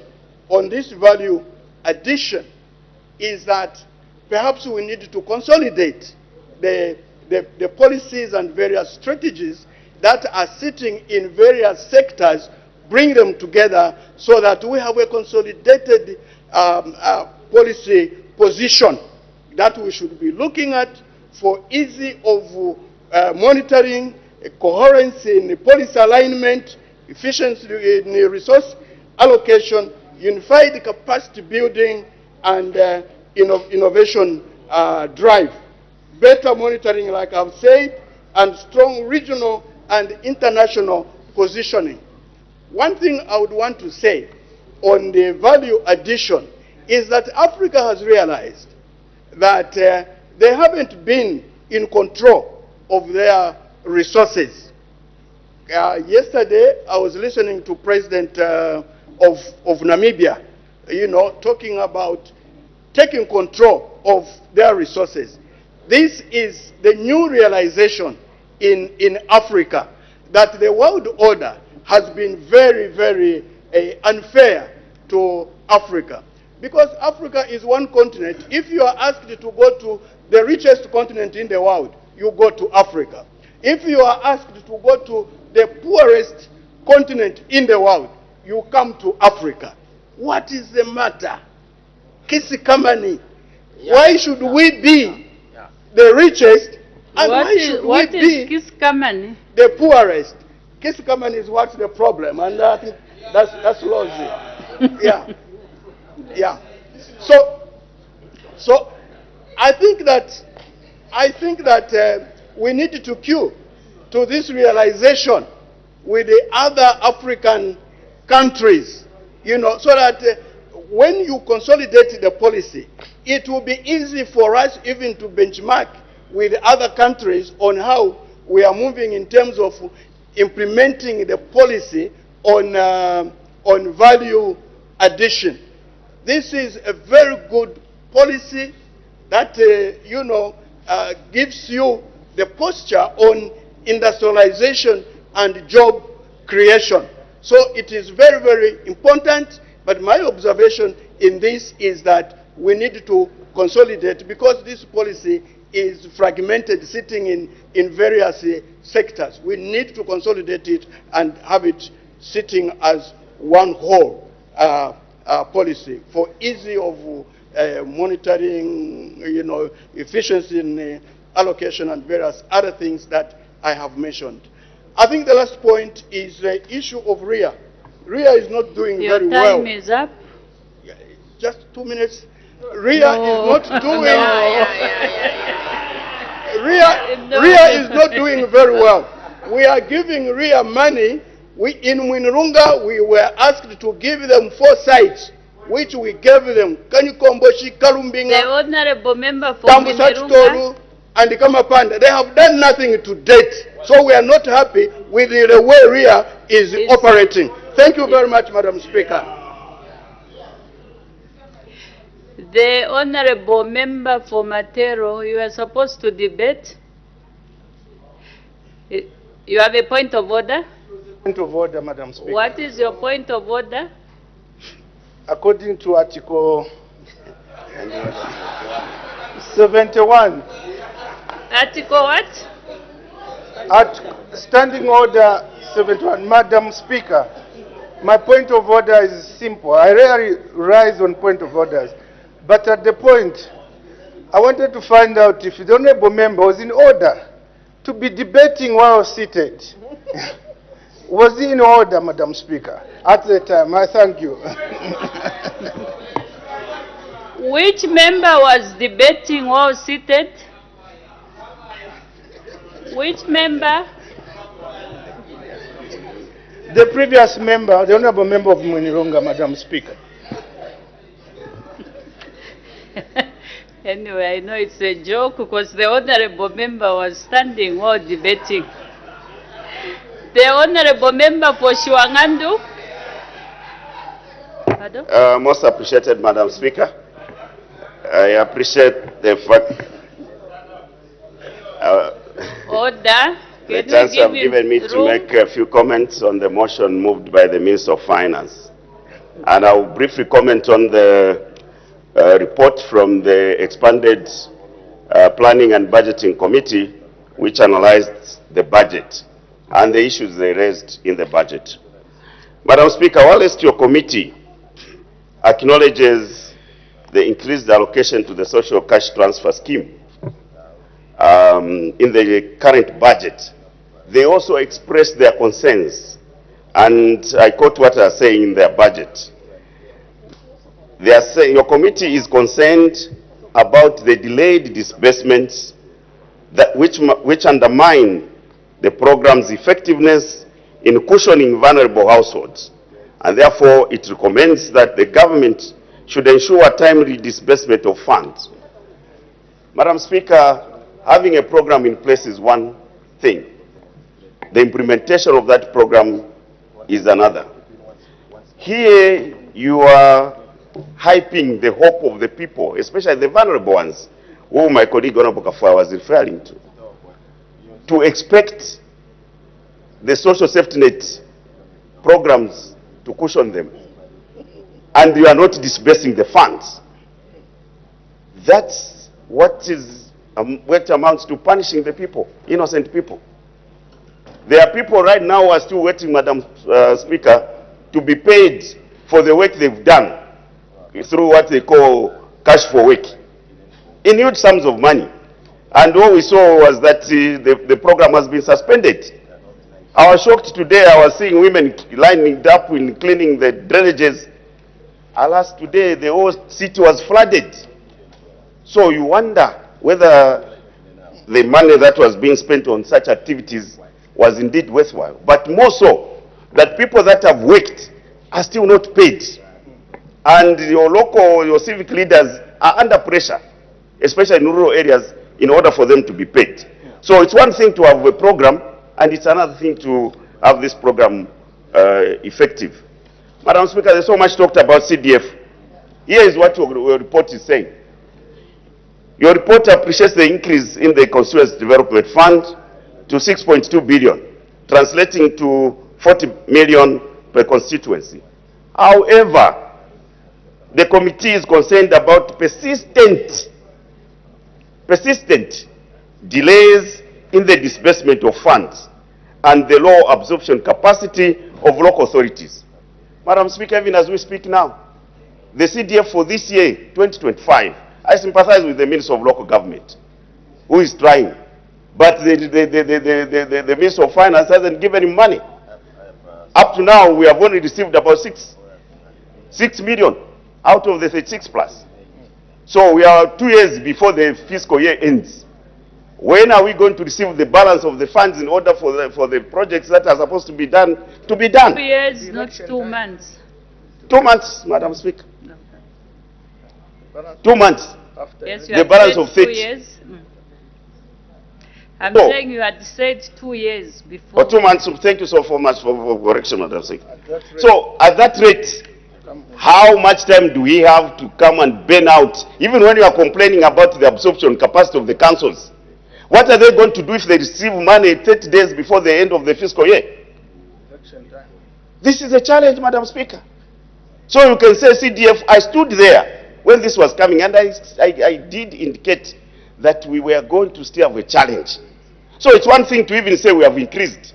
on this value addition is that perhaps we need to consolidate the policies and various strategies that are sitting in various sectors, bring them together so that we have a consolidated policy position that we should be looking at for ease of monitoring, coherence in policy alignment, efficiency in resource allocation, unified capacity building, and innovation drive. Better monitoring, like I've said, and strong regional and international positioning. One thing I would want to say on the value addition is that Africa has realized that they haven't been in control of their resources. Yesterday, I was listening to President of Namibia, talking about taking control of their resources. This is the new realization in Africa, that the world order has been very, very unfair to Africa. Because Africa is one continent. If you are asked to go to the richest continent in the world, you go to Africa. If you are asked to go to the poorest continent in the world, you come to Africa. What is the matter? Kisikamani. Why should we be the richest, and why should we be Kisikamani? the poorest? Kisikamani is what's the problem, and I think that's lousy. Yeah. Yeah. So I think that we need to cue to this realization with the other African countries, so that when you consolidate the policy, it will be easy for us even to benchmark with other countries on how we are moving in terms of implementing the policy on value addition. This is a very good policy that, gives you the posture on industrialization and job creation. So it is very, very important, but my observation in this is that we need to consolidate, because this policy is fragmented, sitting in various sectors. We need to consolidate it and have it sitting as one whole policy for easy of monitoring, efficiency in allocation and various other things that I have mentioned. I think the last point is the issue of RIA. RIA is not doing very well. Your time is up. Just 2 minutes. RIA is not doing. RIA is not doing very well. We are giving RIA money. In Winrunga, we were asked to give them 4 sites, which we gave them. Kanyikomboshi, Kalumbinga, The honorable member for Tambusatoru, and Kamapanda. They have done nothing to date. So we are not happy with the way RIA is operating. Thank you very much, Madam Speaker. The honorable member for Matero, you are supposed to debate. You have a point of order? Point of order, Madam Speaker. What is your point of order? According to Article 71. Article what? Standing Order 71. Madam Speaker, my point of order is simple. I rarely rise on point of orders. But at the point, I wanted to find out if the honorable member was in order to be debating while seated. Was he in order, Madam Speaker? At the time, I thank you. Which member was debating while seated? Which member? The previous member, the honorable member of Mwinironga, Madam Speaker. Anyway, I know it's a joke because the honorable member was standing while debating. The honorable member for Shuangandu. Pardon? Most appreciated, Madam Speaker. I appreciate the fact Order. the chance you have given me to make a few comments on the motion moved by the Minister of Finance. And I will briefly comment on the report from the expanded Planning and Budgeting Committee, which analyzed the budget and the issues they raised in the budget. Madam Speaker, whilst your committee acknowledges the increased allocation to the social cash transfer scheme in the current budget, they also expressed their concerns, and I quote what they are saying in their budget. They are saying your committee is concerned about the delayed disbursements which undermine the program's effectiveness in cushioning vulnerable households, and therefore it recommends that the government should ensure timely disbursement of funds. Madam Speaker, having a program in place is one thing, The implementation of that program is another. Here you are hyping the hope of the people, especially the vulnerable ones, who my colleague Honorable Kafua was referring to expect the social safety net programs to cushion them, and you are not disbursing the funds. That's what amounts to punishing the people, innocent people. There are people right now who are still waiting, Madam Speaker, to be paid for the work they've done through what they call cash for work, in huge sums of money. And what we saw was that the program has been suspended. I was shocked today. I was seeing women lining up in cleaning the drainages. Alas, today the whole city was flooded. So you wonder whether the money that was being spent on such activities was indeed worthwhile. But more so, that people that have worked are still not paid. And your civic leaders are under pressure, especially in rural areas, in order for them to be paid. So it's one thing to have a program, and it's another thing to have this program effective. Madam Speaker, there's so much talked about CDF. Here is what your report is saying. Your report appreciates the increase in the Constituency Development Fund to 6.2 billion, translating to 40 million per constituency. However, the committee is concerned about persistent delays in the disbursement of funds and the low absorption capacity of local authorities. Madam Speaker, even as we speak now, the CDF for this year, 2025, I sympathize with the Minister of Local Government, who is trying, but the Minister of Finance hasn't given him money. Up to now, we have only received about 6 million out of the 36 plus. So we are 2 years before the fiscal year ends. When are we going to receive the balance of the funds in order for the projects that are supposed to be done to be done? 2 years, not 2 months. 2 months, Madam Speaker. 2 months. Yes, you the had balance said of 30. 2 years. I'm saying you had said 2 years before. Or 2 months. Thank you so much for correction, Madam Speaker. So at that rate, how much time do we have to come and burn out? Even when you are complaining about the absorption capacity of the councils, what are they going to do if they receive money 30 days before the end of the fiscal year? This is a challenge, Madam Speaker. So you can say CDF, I stood there when this was coming, and I did indicate that we were going to still have a challenge. So it's one thing to even say we have increased.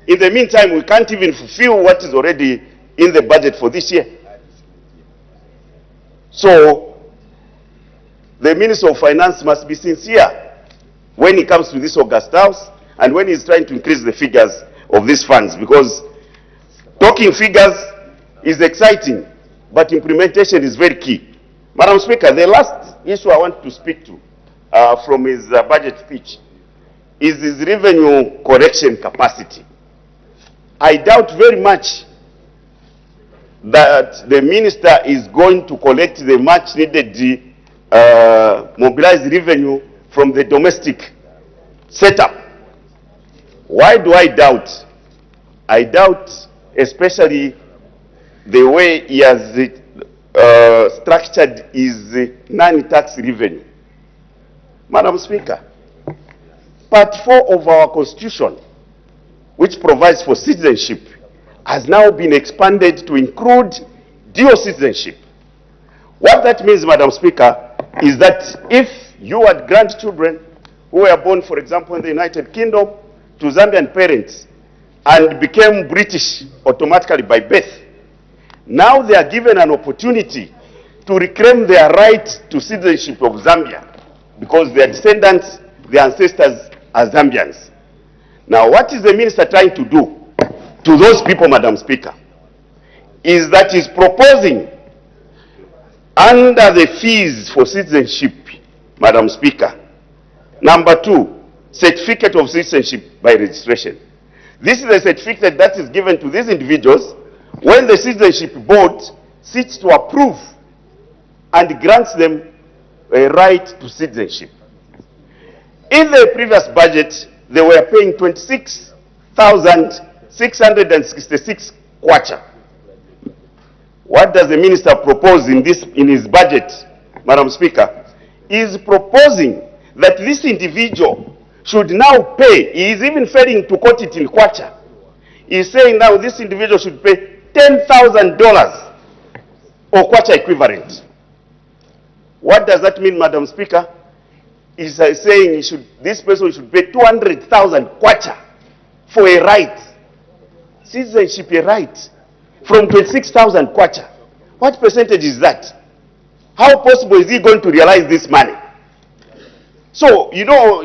In the meantime, we can't even fulfill what is already in the budget for this year. So the Minister of Finance must be sincere when it comes to this August House and when he's trying to increase the figures of these funds, because talking figures is exciting, but implementation is very key. Madam Speaker, the last issue I want to speak to from his budget speech is his revenue correction capacity. I doubt very much that the minister is going to collect the much needed mobilized revenue from the domestic setup. Why do I doubt? I doubt especially the way he has structured his non-tax revenue. Madam Speaker, Part 4 of our Constitution, which provides for citizenship, has now been expanded to include dual citizenship. What that means, Madam Speaker, is that if you had grandchildren who were born, for example, in the United Kingdom to Zambian parents and became British automatically by birth, now they are given an opportunity to reclaim their right to citizenship of Zambia because their descendants, their ancestors are Zambians. Now, what is the minister trying to do to those people, Madam Speaker, is that he's proposing under the fees for citizenship, Madam Speaker, number 2, certificate of citizenship by registration. This is a certificate that is given to these individuals when the citizenship board sits to approve and grants them a right to citizenship. In the previous budget, they were paying 26,000 13,666 kwacha. What does the minister propose in his budget, Madam Speaker? He is proposing that this individual should now pay. He is even failing to quote it in kwacha. He is saying now this individual should pay $10,000 or kwacha equivalent. What does that mean, Madam Speaker? He's saying this person should pay 200,000 kwacha for a right. Citizenship, a right, from 26,000 kwacha. What percentage is that? How possible is he going to realize this money? So, you know,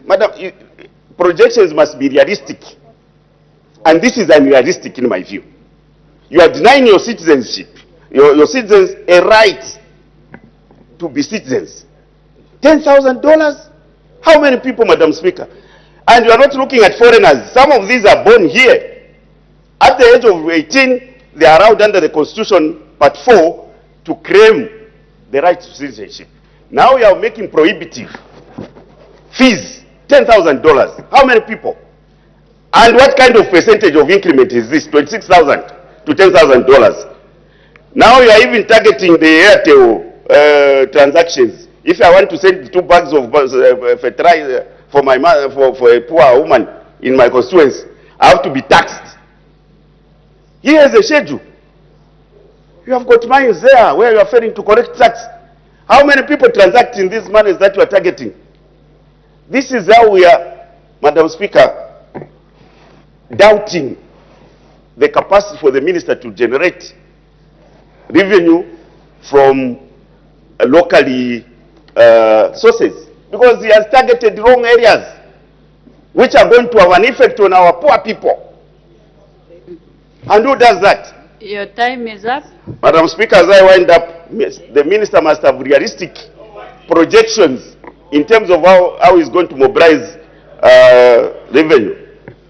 Madam, projections must be realistic. And this is unrealistic in my view. You are denying your citizenship, your citizens a right to be citizens. $10,000? How many people, Madam Speaker? And you are not looking at foreigners. Some of these are born here. At the age of 18, they are allowed under the Constitution, Part 4, to claim the right to citizenship. Now we are making prohibitive fees, $10,000. How many people? And what kind of percentage of increment is this? $26,000 to $10,000. Now you are even targeting the Airtel transactions. If I want to send 2 bags of fertilizer for my mother, for a poor woman in my constituency, I have to be taxed. Here is a schedule. You have got mines there where you are failing to collect tax. How many people transact in these monies that you are targeting? This is how we are, Madam Speaker, doubting the capacity for the minister to generate revenue from locally sources, because he has targeted wrong areas which are going to have an effect on our poor people. And who does that? Your time is up. Madam Speaker, as I wind up, the minister must have realistic projections in terms of how he's going to mobilize revenue.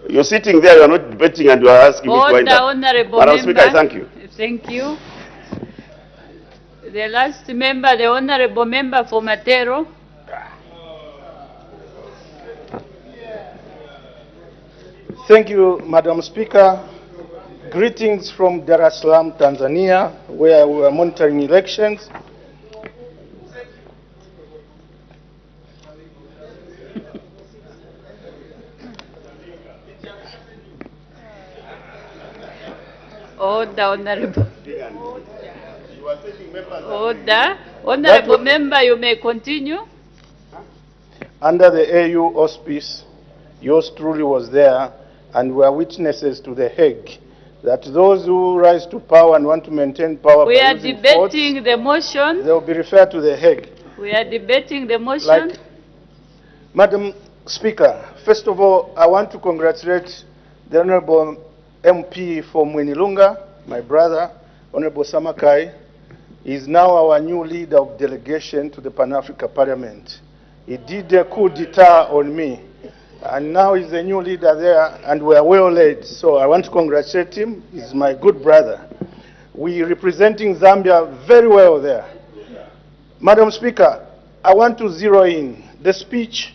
You're sitting there, you're not debating, and you are asking me to wind up. Honorable Madam member, Speaker, I thank you. Thank you. The last member, the honorable member for Matero. Thank you, Madam Speaker. Greetings from Dar es Salaam, Tanzania, where we are monitoring elections. Order, honorable. Order. Honorable member, you may continue. Under the AU auspice, yours truly was there, and we are witnesses to the Hague, that those who rise to power and want to maintain power We by are using debating force, the motion. they will be referred to the Hague. We are debating the motion. Madam Speaker, first of all, I want to congratulate the Honorable MP for Mwinilunga, my brother, Honorable Samakai. He is now our new leader of delegation to the Pan-Africa Parliament. He did a coup d'etat on me, and now he's the new leader there, and we are well led. So I want to congratulate him. He's my good brother. We are representing Zambia very well there. Madam Speaker, I want to zero in the speech,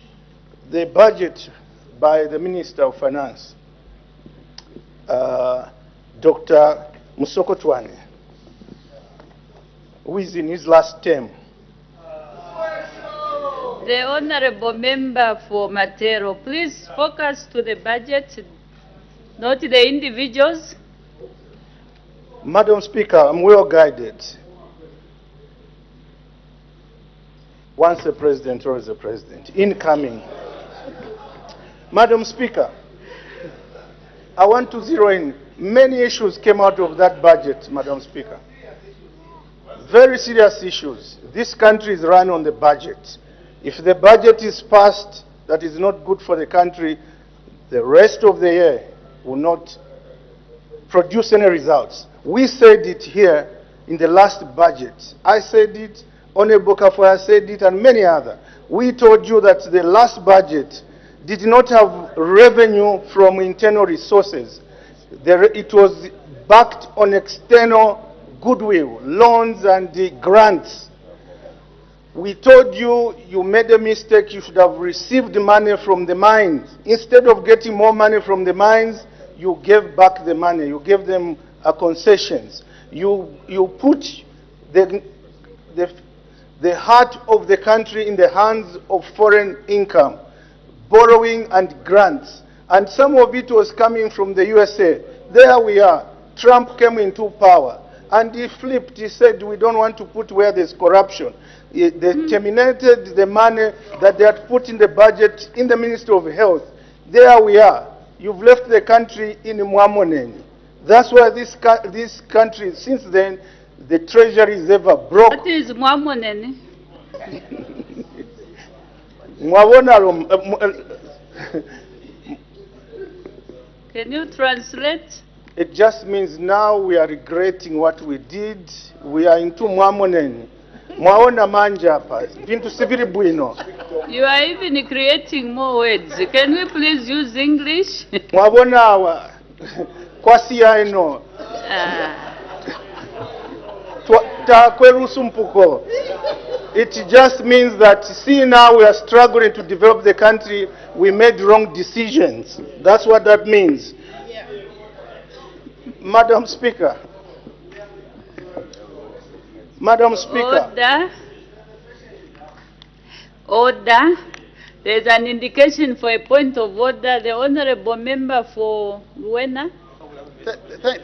the budget by the Minister of Finance, Dr. Musokotwane, who is in his last term. The honorable member for Matero, please focus to the budget, not the individuals. Madam Speaker, I'm well guided. Once a president, always a president. Incoming. Madam Speaker, I want to zero in. Many issues came out of that budget, Madam Speaker. Very serious issues. This country is run on the budget. If the budget is passed that is not good for the country, the rest of the year will not produce any results. We said it here in the last budget. I said it, Honorable Kafaya said it, and many others. We told you that the last budget did not have revenue from internal resources. It was backed on external goodwill, loans and the grants. We told you you made a mistake, you should have received money from the mines. Instead of getting more money from the mines, you gave back the money, you gave them concessions. You put the heart of the country in the hands of foreign income, borrowing and grants. And some of it was coming from the USA. There we are. Trump came into power. And he flipped. He said, we don't want to put where there's corruption. They terminated the money that they had put in the budget in the Ministry of Health. There we are. You've left the country in Mwamoneni. That's why this country, since then, the treasury is ever broke. What is Mwamoneni? Can you translate? It just means now we are regretting what we did. We are into Mwamoneni. Mwaona manja hapa. Vintu siviri bwino. You are even creating more words. Can we please use English? Mwabona awa. Kwasi ya eno. Takwerusu mpuko. It just means that, see, now we are struggling to develop the country. We made wrong decisions. That's what that means. Yeah. Madam Speaker. Madam Speaker. Order. Order. There's an indication for a point of order. The Honorable Member for Luena.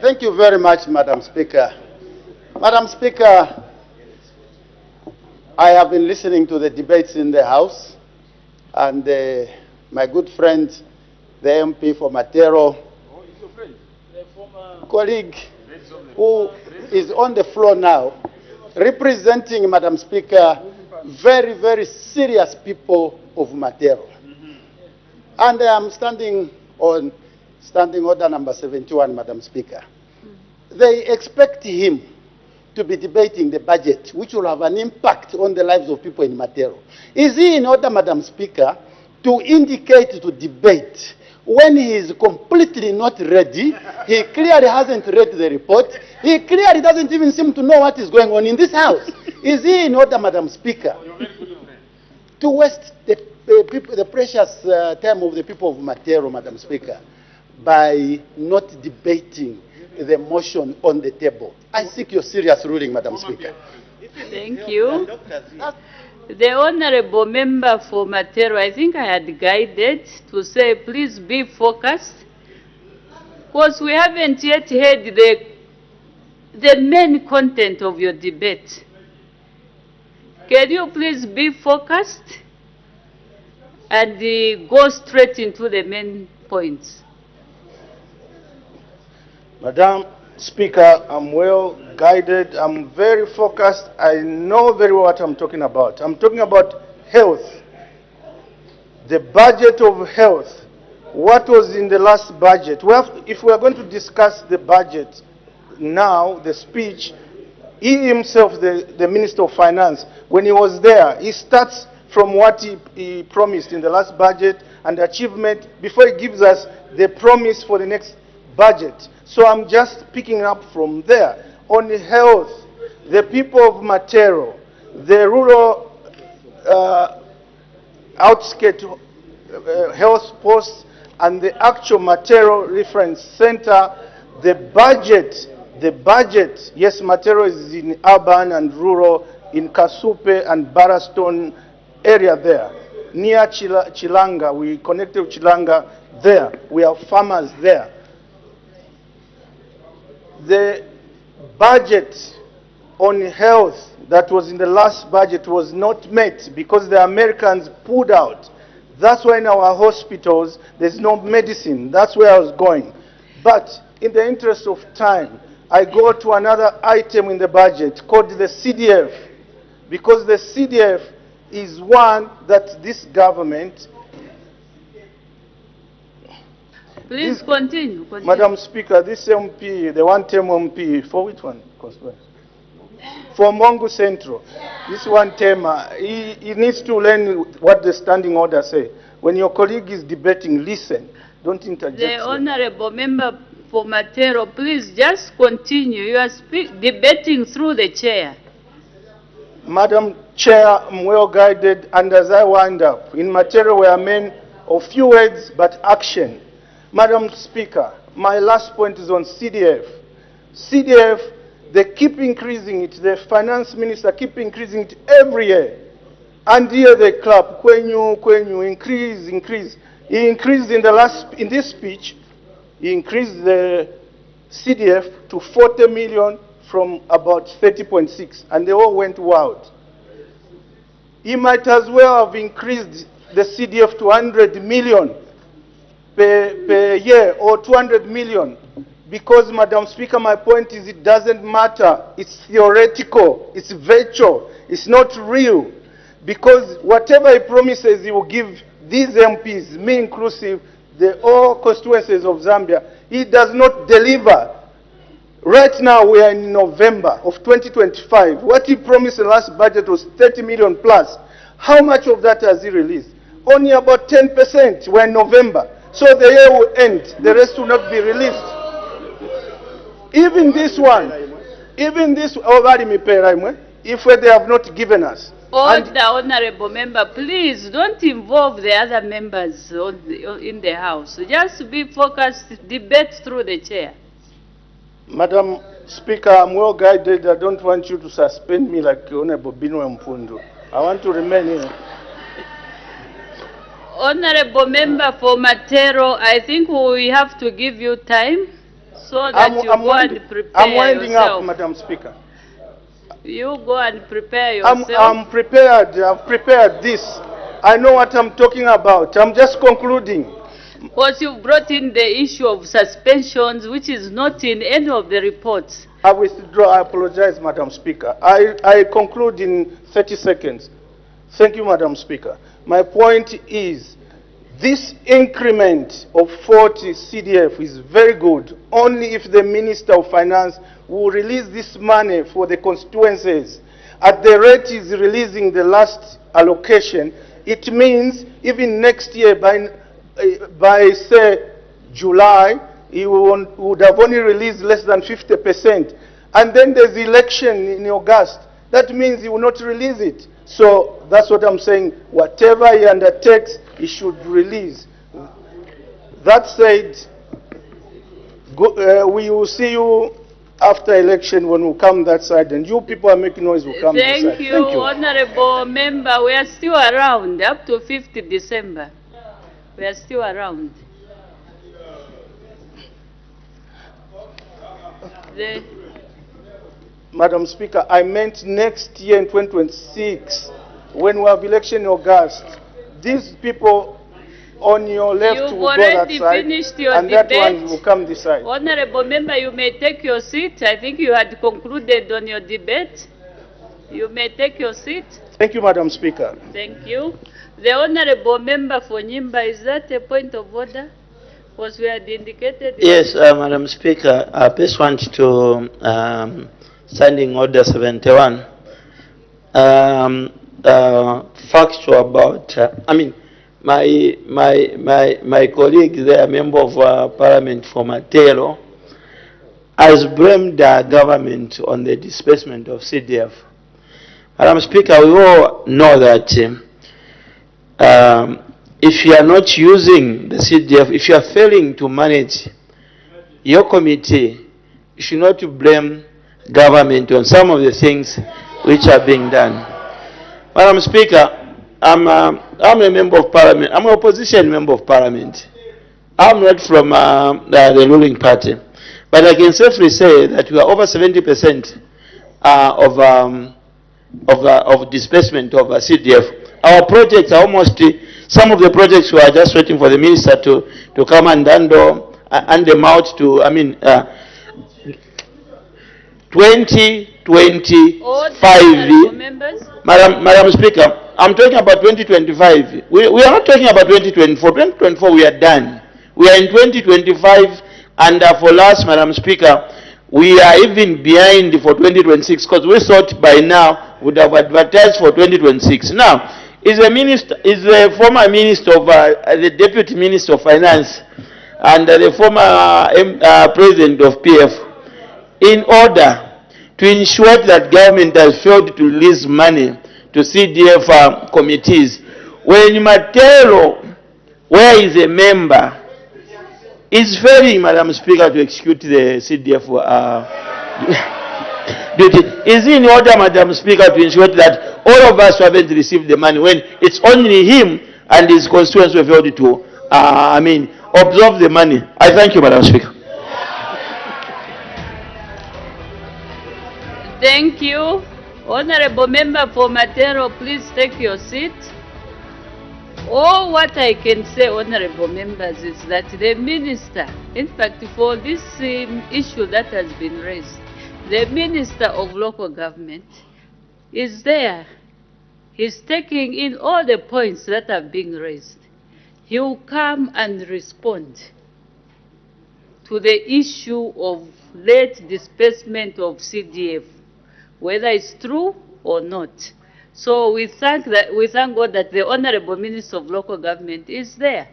Thank you very much, Madam Speaker. Madam Speaker, I have been listening to the debates in the House, and my good friend, the MP for Matero, colleague who is on the floor now, representing, Madam Speaker, very, very serious people of Matero. And I am standing on Standing Order number 71, Madam Speaker. They expect him to be debating the budget, which will have an impact on the lives of people in Matero. Is he in order, Madam Speaker, to indicate to debate when he is completely not ready? He clearly hasn't read the report. He clearly doesn't even seem to know what is going on in this House. Is he in order, Madam Speaker, to waste the precious time of the people of Matero, Madam Speaker, by not debating the motion on the table? I seek your serious ruling, Madam Speaker. Thank you. The Honorable Member for Matero, I think I had guided to say, please be focused, because we haven't yet heard the main content of your debate. Can you please be focused and go straight into the main points? Madam Speaker, I'm well guided. I'm very focused. I know very well what I'm talking about. I'm talking about health. The budget of health. What was in the last budget? If we are going to discuss the budget now, the speech, he himself, the Minister of Finance, when he was there, he starts from what he promised in the last budget and achievement before he gives us the promise for the next budget. So I'm just picking up from there. On health, the people of Matero, the rural outskirts health posts, and the actual Matero reference center, the budget, yes, Matero is in urban and rural, in Kasupe and Baraston area there. Near Chilanga, we connected with Chilanga there. We have farmers there. The budget on health that was in the last budget was not met because the Americans pulled out. That's why in our hospitals there's no medicine. That's where I was going. But in the interest of time, I go to another item in the budget called the CDF, because the CDF is one that this government... Please continue. Madam Speaker, this MP, the one-term MP, for which one? For Mongo Central. This one-term, he needs to learn what the standing order say. When your colleague is debating, listen. Don't interject. The Honorable Member for Matero, please just continue. You are debating through the chair. Madam Chair, I'm well guided, and as I wind up, in material we are men of few words but action. Madam Speaker, my last point is on CDF. CDF, they keep increasing it. The finance minister keep increasing it every year. And here they clap, kwenyu, increase. He increased in this speech, he increased the CDF to 40 million from about 30.6, and they all went wild. He might as well have increased the CDF to 100 million per year or 200 million. Because, Madam Speaker, my point is it doesn't matter. It's theoretical. It's virtual. It's not real. Because whatever he promises he will give these MPs, me inclusive, all constituencies of Zambia, he does not deliver. Right now we are in November of 2025. What he promised in the last budget was 30 million plus. How much of that has he released? Only about 10%. We're in November. So the year will end. The rest will not be released. Even this one, if they have not given us. Order, Honorable Member, please don't involve the other members in the House. Just be focused, debate through the chair. Madam Speaker, I'm well guided. I don't want you to suspend me like Honorable Bino Mpundu. I want to remain here. Honorable Member for Matero, I think we have to give you time so that you go and prepare I'm winding yourself. up, Madam Speaker. You go and prepare yourself. I'm prepared. I've prepared this. I know what I'm talking about. I'm just concluding. Because you brought in the issue of suspensions, which is not in any of the reports. I withdraw. I apologize, Madam Speaker. I conclude in 30 seconds. Thank you, Madam Speaker. My point is, this increment of 40 CDF is very good, only if the Minister of Finance will release this money for the constituencies. At the rate he's releasing the last allocation, it means even next year, by say, July, he would have only released less than 50%. And then there's election in August. That means he will not release it. So that's what I'm saying. Whatever he undertakes, he should release. That said, we will see you after election when we come that side, and you people are making noise, will come this side. Thank you, Honorable Member. We are still around up to 5th December. We are still around. Madam Speaker, I meant next year in 2026, when we have election in August. These people on your left will go that side, and debate. that one will come this side. Honorable Member, you may take your seat. I think you had concluded on your debate. You may take your seat. Thank you, Madam Speaker. Thank you. The Honorable Member for Nyimba, is that a point of order? Was we had indicated? Yes, Madam Speaker, I just want to Standing Order 71. Factual about, my colleague there, member of Parliament for Matero, has blamed the government on the disbursement of CDF. Madam Speaker, we all know that if you are not using the CDF, if you are failing to manage your committee, you should not blame government on some of the things which are being done. Madam Speaker, I'm a member of Parliament. I'm an opposition member of Parliament. I'm not from the ruling party. But I can safely say that we are over 70% of disbursement of CDF. Our projects are almost, some of the projects we are just waiting for the minister to come and hand them out to, 2025. Madam Speaker, I'm talking about 2025. We are not talking about 2024. 2024 we are done. We are in 2025, and for us, Madam Speaker, we are even behind for 2026 because we thought by now would have advertised for 2026. Now, is the former minister of the deputy minister of finance and the former president of PF in order to ensure that government has failed to release money to CDF committees. When Matero, where is a member, is failing, Madam Speaker, to execute the CDF duty. Is it in order, Madam Speaker, to ensure that all of us who haven't received the money, when it's only him and his constituents who failed to, absorb the money? I thank you, Madam Speaker. Thank you. Honorable Member for Matero, please take your seat. All what I can say, honorable members, is that the minister, in fact, for this issue that has been raised, the Minister of Local Government is there. He's taking in all the points that have been raised. He will come and respond to the issue of late disbursement of CDF, whether it's true or not. So we thank God that the Honorable Minister of Local Government is there.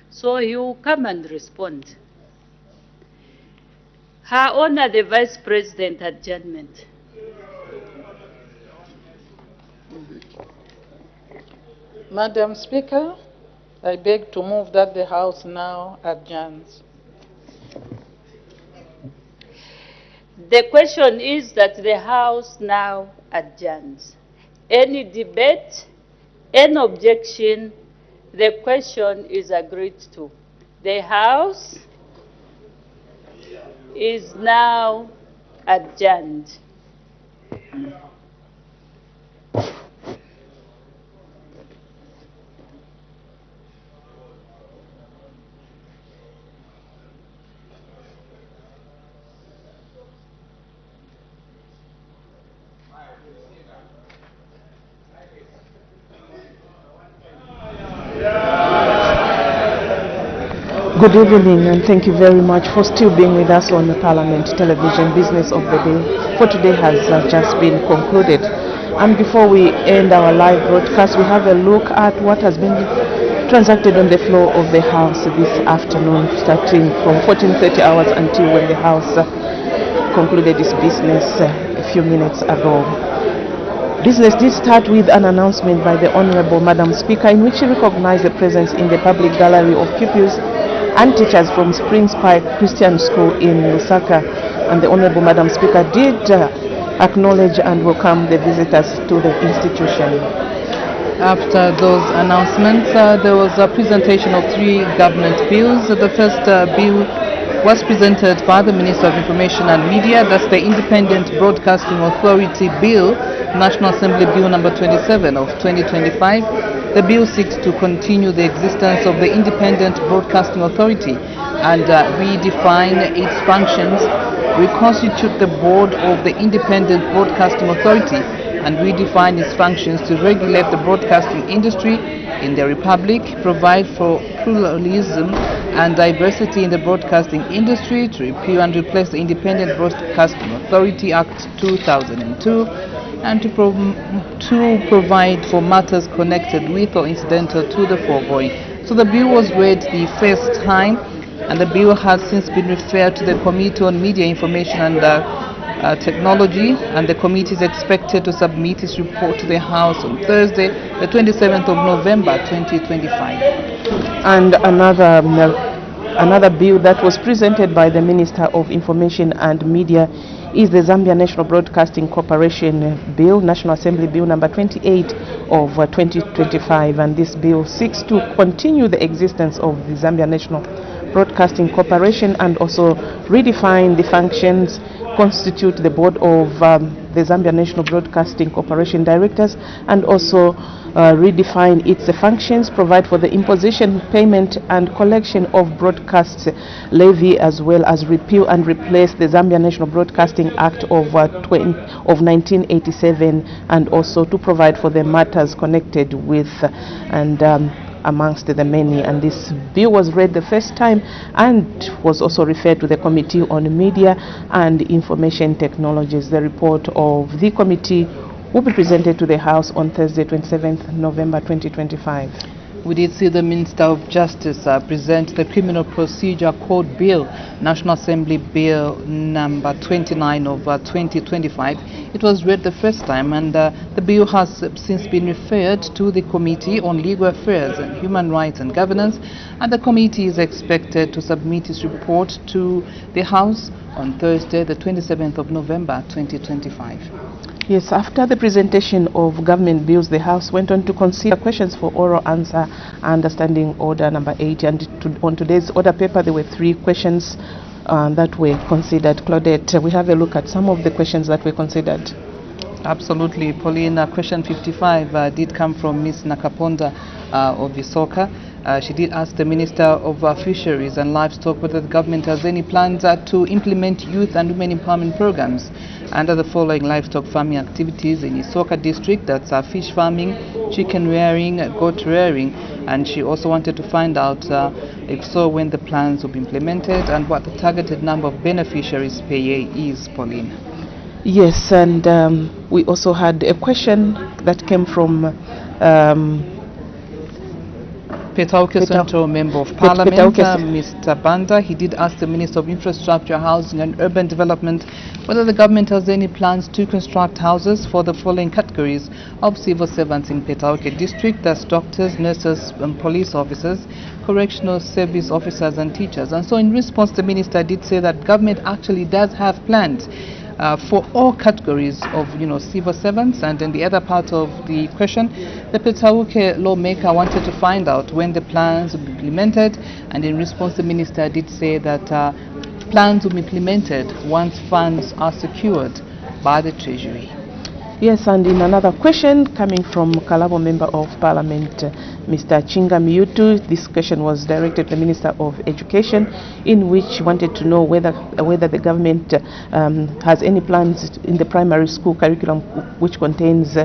So he will come and respond. Her Honor, the Vice President, adjournment. Madam Speaker, I beg to move that the House now adjourns. The question is that the House now adjourns. Any debate, any objection, the question is agreed to. The House is now adjourned. Good evening, and thank you very much for still being with us on the Parliament Television. Business of the day for today has just been concluded. And before we end our live broadcast, we have a look at what has been transacted on the floor of the House this afternoon, starting from 14:30 hours until when the House concluded its business a few minutes ago. Business did start with an announcement by the Honorable Madam Speaker, in which she recognized the presence in the public gallery of pupils and teachers from Springs Park Christian School in Lusaka. And the Honorable Madam Speaker did acknowledge and welcome the visitors to the institution. After those announcements, there was a presentation of 3 government bills. The first bill was presented by the Minister of Information and Media. That's the Independent Broadcasting Authority Bill, National Assembly Bill number 27 of 2025. The bill seeks to continue the existence of the Independent Broadcasting Authority and redefine its functions, reconstitute the board of the Independent Broadcasting Authority, and redefine its functions to regulate the broadcasting industry in the Republic, provide for pluralism and diversity in the broadcasting industry, to repeal and replace the Independent Broadcasting Authority Act 2002, and to provide for matters connected with or incidental to the foregoing. So the bill was read the first time, and the bill has since been referred to the Committee on Media, Information and Technology, and the committee is expected to submit its report to the House on Thursday, the 27th of November 2025. And another bill that was presented by the Minister of Information and Media is the Zambia National Broadcasting Corporation Bill, National Assembly Bill number 28 of 2025, and this bill seeks to continue the existence of the Zambia National Broadcasting Corporation and also redefine the functions, constitute the board of the Zambia National Broadcasting Corporation directors, and also redefine its functions, provide for the imposition, payment and collection of broadcast levy, as well as repeal and replace the Zambia National Broadcasting Act of 1987, and also to provide for the matters connected with and amongst the many. And this bill was read the first time and was also referred to the Committee on Media and Information Technologies. The report of the committee will be presented to the House on Thursday, 27th November 2025. We did see the Minister of Justice present the Criminal Procedure Code Bill, National Assembly Bill number 29 of 2025. It was read the first time, and the bill has since been referred to the Committee on Legal Affairs and Human Rights and Governance, and the committee is expected to submit its report to the House on Thursday, the 27th of November 2025. Yes, after the presentation of government bills, the House went on to consider questions for oral answer under Standing Order number 80. And on today's order paper, there were 3 questions that were considered. Claudette, we have a look at some of the questions that were considered. Absolutely, Pauline. Question 55 did come from Ms. Nakaponda of Visoka. She did ask the Minister of Fisheries and Livestock whether the government has any plans to implement youth and women empowerment programs under the following livestock farming activities in Isoka district. That's fish farming, chicken rearing, goat rearing, and she also wanted to find out if so, when the plans will be implemented and what the targeted number of beneficiaries per year is, Pauline. Yes, and we also had a question that came from Petauke Central Member of Parliament, Mr. Banda. He did ask the Minister of Infrastructure, Housing and Urban Development whether the government has any plans to construct houses for the following categories of civil servants in Petauke district. That's doctors, nurses and police officers, correctional service officers and teachers. And so in response, the Minister did say that government actually does have plans for all categories of civil servants. And in the other part of the question, the Petauke lawmaker wanted to find out when the plans will be implemented, and in response the Minister did say that plans will be implemented once funds are secured by the Treasury. Yes, and in another question coming from Kalabo Member of Parliament, Mr. Chinga Miutu, this question was directed to the Minister of Education, in which he wanted to know whether the government has any plans in the primary school curriculum which contains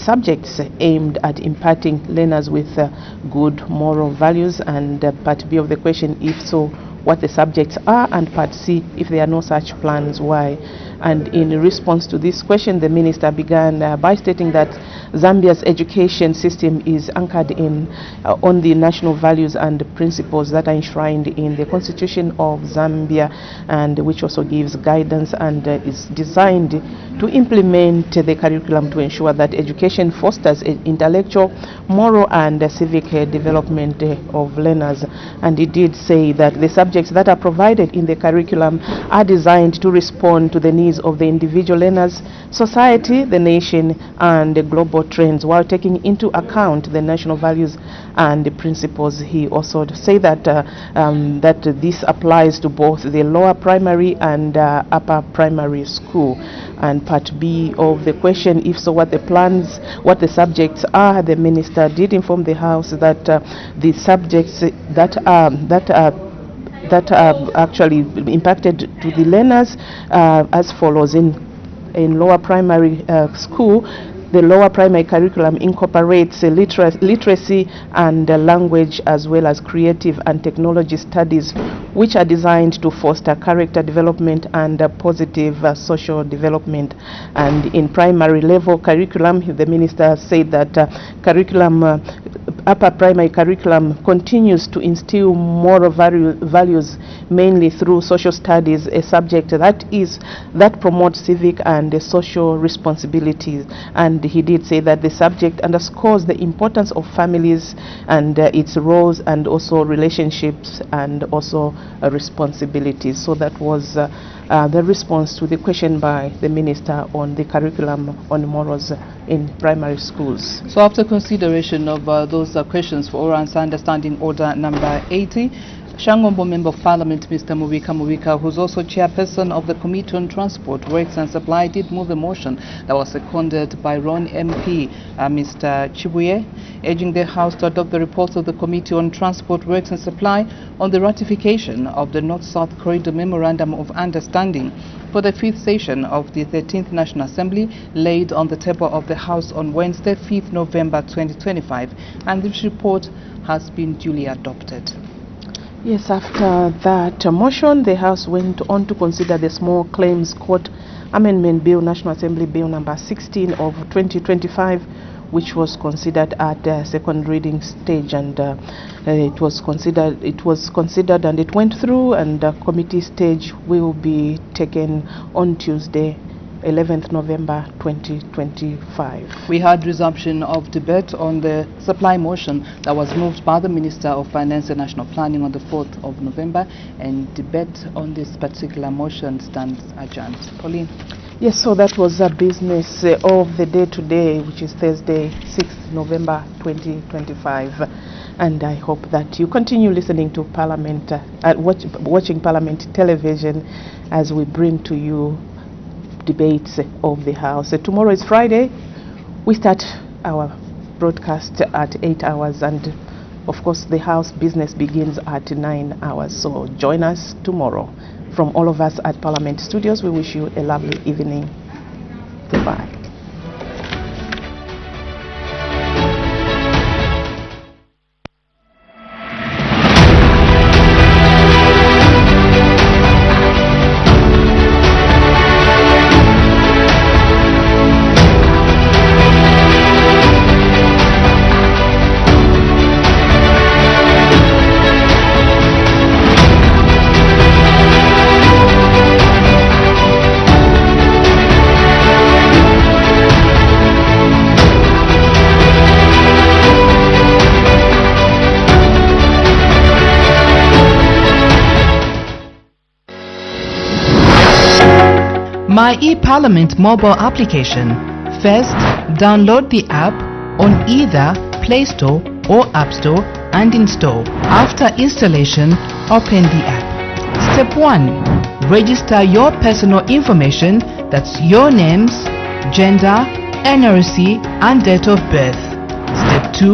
subjects aimed at imparting learners with good moral values, and part B of the question, if so, what the subjects are, and part C, if there are no such plans, why. And in response to this question, the Minister began by stating that Zambia's education system is anchored on the national values and principles that are enshrined in the Constitution of Zambia, and which also gives guidance and is designed to implement the curriculum to ensure that education fosters intellectual, moral and civic development of learners. And he did say that the subjects that are provided in the curriculum are designed to respond to the needs of the individual learners, society, the nation and the global trends, while taking into account the national values and the principles. He also said that that this applies to both the lower primary and upper primary school. And part B of the question, if so, what the plans, what the subjects are, the Minister did inform the House that the subjects that are actually impacted to the learners as follows. In lower primary school, the lower primary curriculum incorporates literacy and language, as well as creative and technology studies, which are designed to foster character development and positive social development. And in primary level curriculum, the Minister said that upper primary curriculum continues to instill moral values, mainly through social studies, a subject that promotes civic and social responsibilities. And he did say that the subject underscores the importance of families and its roles, and also relationships and also responsibilities. So that was the response to the question by the Minister on the curriculum on morals in primary schools. So after consideration of those questions for oral answer under Standing Order number 80, Shangombo Member of Parliament, Mr. Mubika, who's also chairperson of the Committee on Transport, Works and Supply, did move a motion that was seconded by Ron MP, Mr. Chibuye, urging the House to adopt the report of the Committee on Transport, Works and Supply on the ratification of the North-South Corridor Memorandum of Understanding for the 5th session of the 13th National Assembly, laid on the table of the House on Wednesday, 5th November 2025, and this report has been duly adopted. Yes, after that motion, the House went on to consider the Small Claims Court Amendment Bill, National Assembly Bill number 16 of 2025, which was considered at the second reading stage, and it was considered and it went through, and the committee stage will be taken on Tuesday, 11th November 2025. We had resumption of debate on the supply motion that was moved by the Minister of Finance and National Planning on the 4th of November, and debate on this particular motion stands adjourned. Pauline. Yes, so that was the business of the day today, which is Thursday, 6th November 2025. And I hope that you continue listening to Parliament, watching Parliament television as we bring to you debates of the House. Tomorrow is Friday. We start our broadcast at 8 hours, and of course the House business begins at 9 hours. So join us tomorrow. From all of us at Parliament Studios, we wish you a lovely evening. Goodbye. My eParliament mobile application. First, download the app on either Play Store or App Store and install. After installation, open the app. Step 1. Register your personal information, that's your names, gender, NRC and date of birth. Step 2.